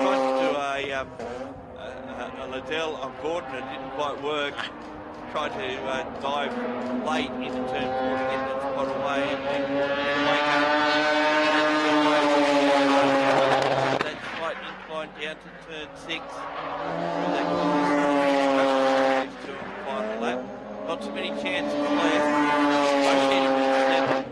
tried to do a Liddell on Gordon. It didn't quite work. Tried to dive late into turn 4 to get that spot away and then wake up. That slight incline down to turn 6. That to the final lap. Not so many chances left.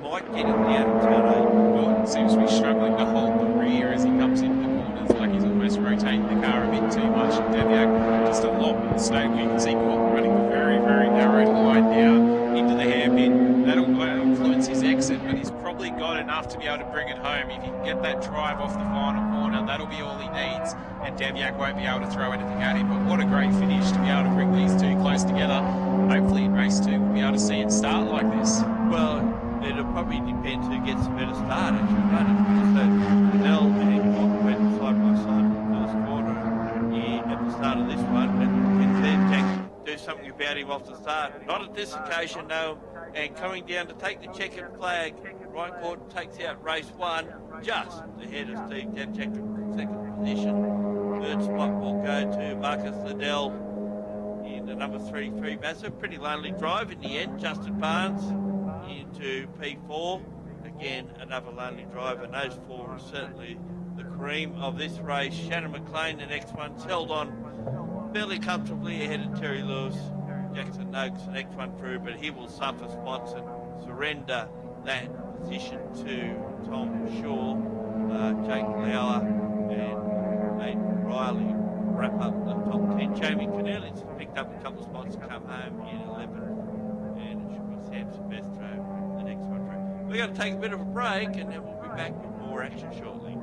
Might get him down to turn 8. Gordon seems to be struggling to hold the rear as he comes into the corners, like he's almost rotating the car a bit too much. And Deviak just a lot in the stable. You can see Gordon running a very, very narrow line now into the hairpin. That'll influence his exit, but he's probably got enough to be able to bring it home. If he can get that drive off the final corner, that'll be all he needs, and Deviak won't be able to throw anything at him. But what a great finish to be able to bring these two close together. Hopefully in race 2 we'll be able to see it start like this. Well, it'll probably depend who gets a better start, actually, won't it? Because Liddell and Gordon went side by side in the first corner at the start of this one, but can Devjack do something about him off the start? Not at this occasion, no. And coming down to take the checkered flag, Ryan Gordon takes out race 1, just ahead of Steve Devjack in second position. Third spot will go to Marcus Liddell in the number 3 Mazda. Pretty lonely drive in the end. Justin Barnes into P4. Again, another lonely drive, and those 4 are certainly the cream of this race. Shannon McLean, the next one's held on fairly comfortably ahead of Terry Lewis. Jackson Noakes, the next one through, but he will suffer spots and surrender that position to Tom Shaw, Jake Lauer, and Aidan Riley wrap up the top 10. Jamie Cornelius picked up a couple of spots to come home in 11, and it should be Sam Silvestro, the next one through. We're going to take a bit of a break, and then we'll be back with more action shortly.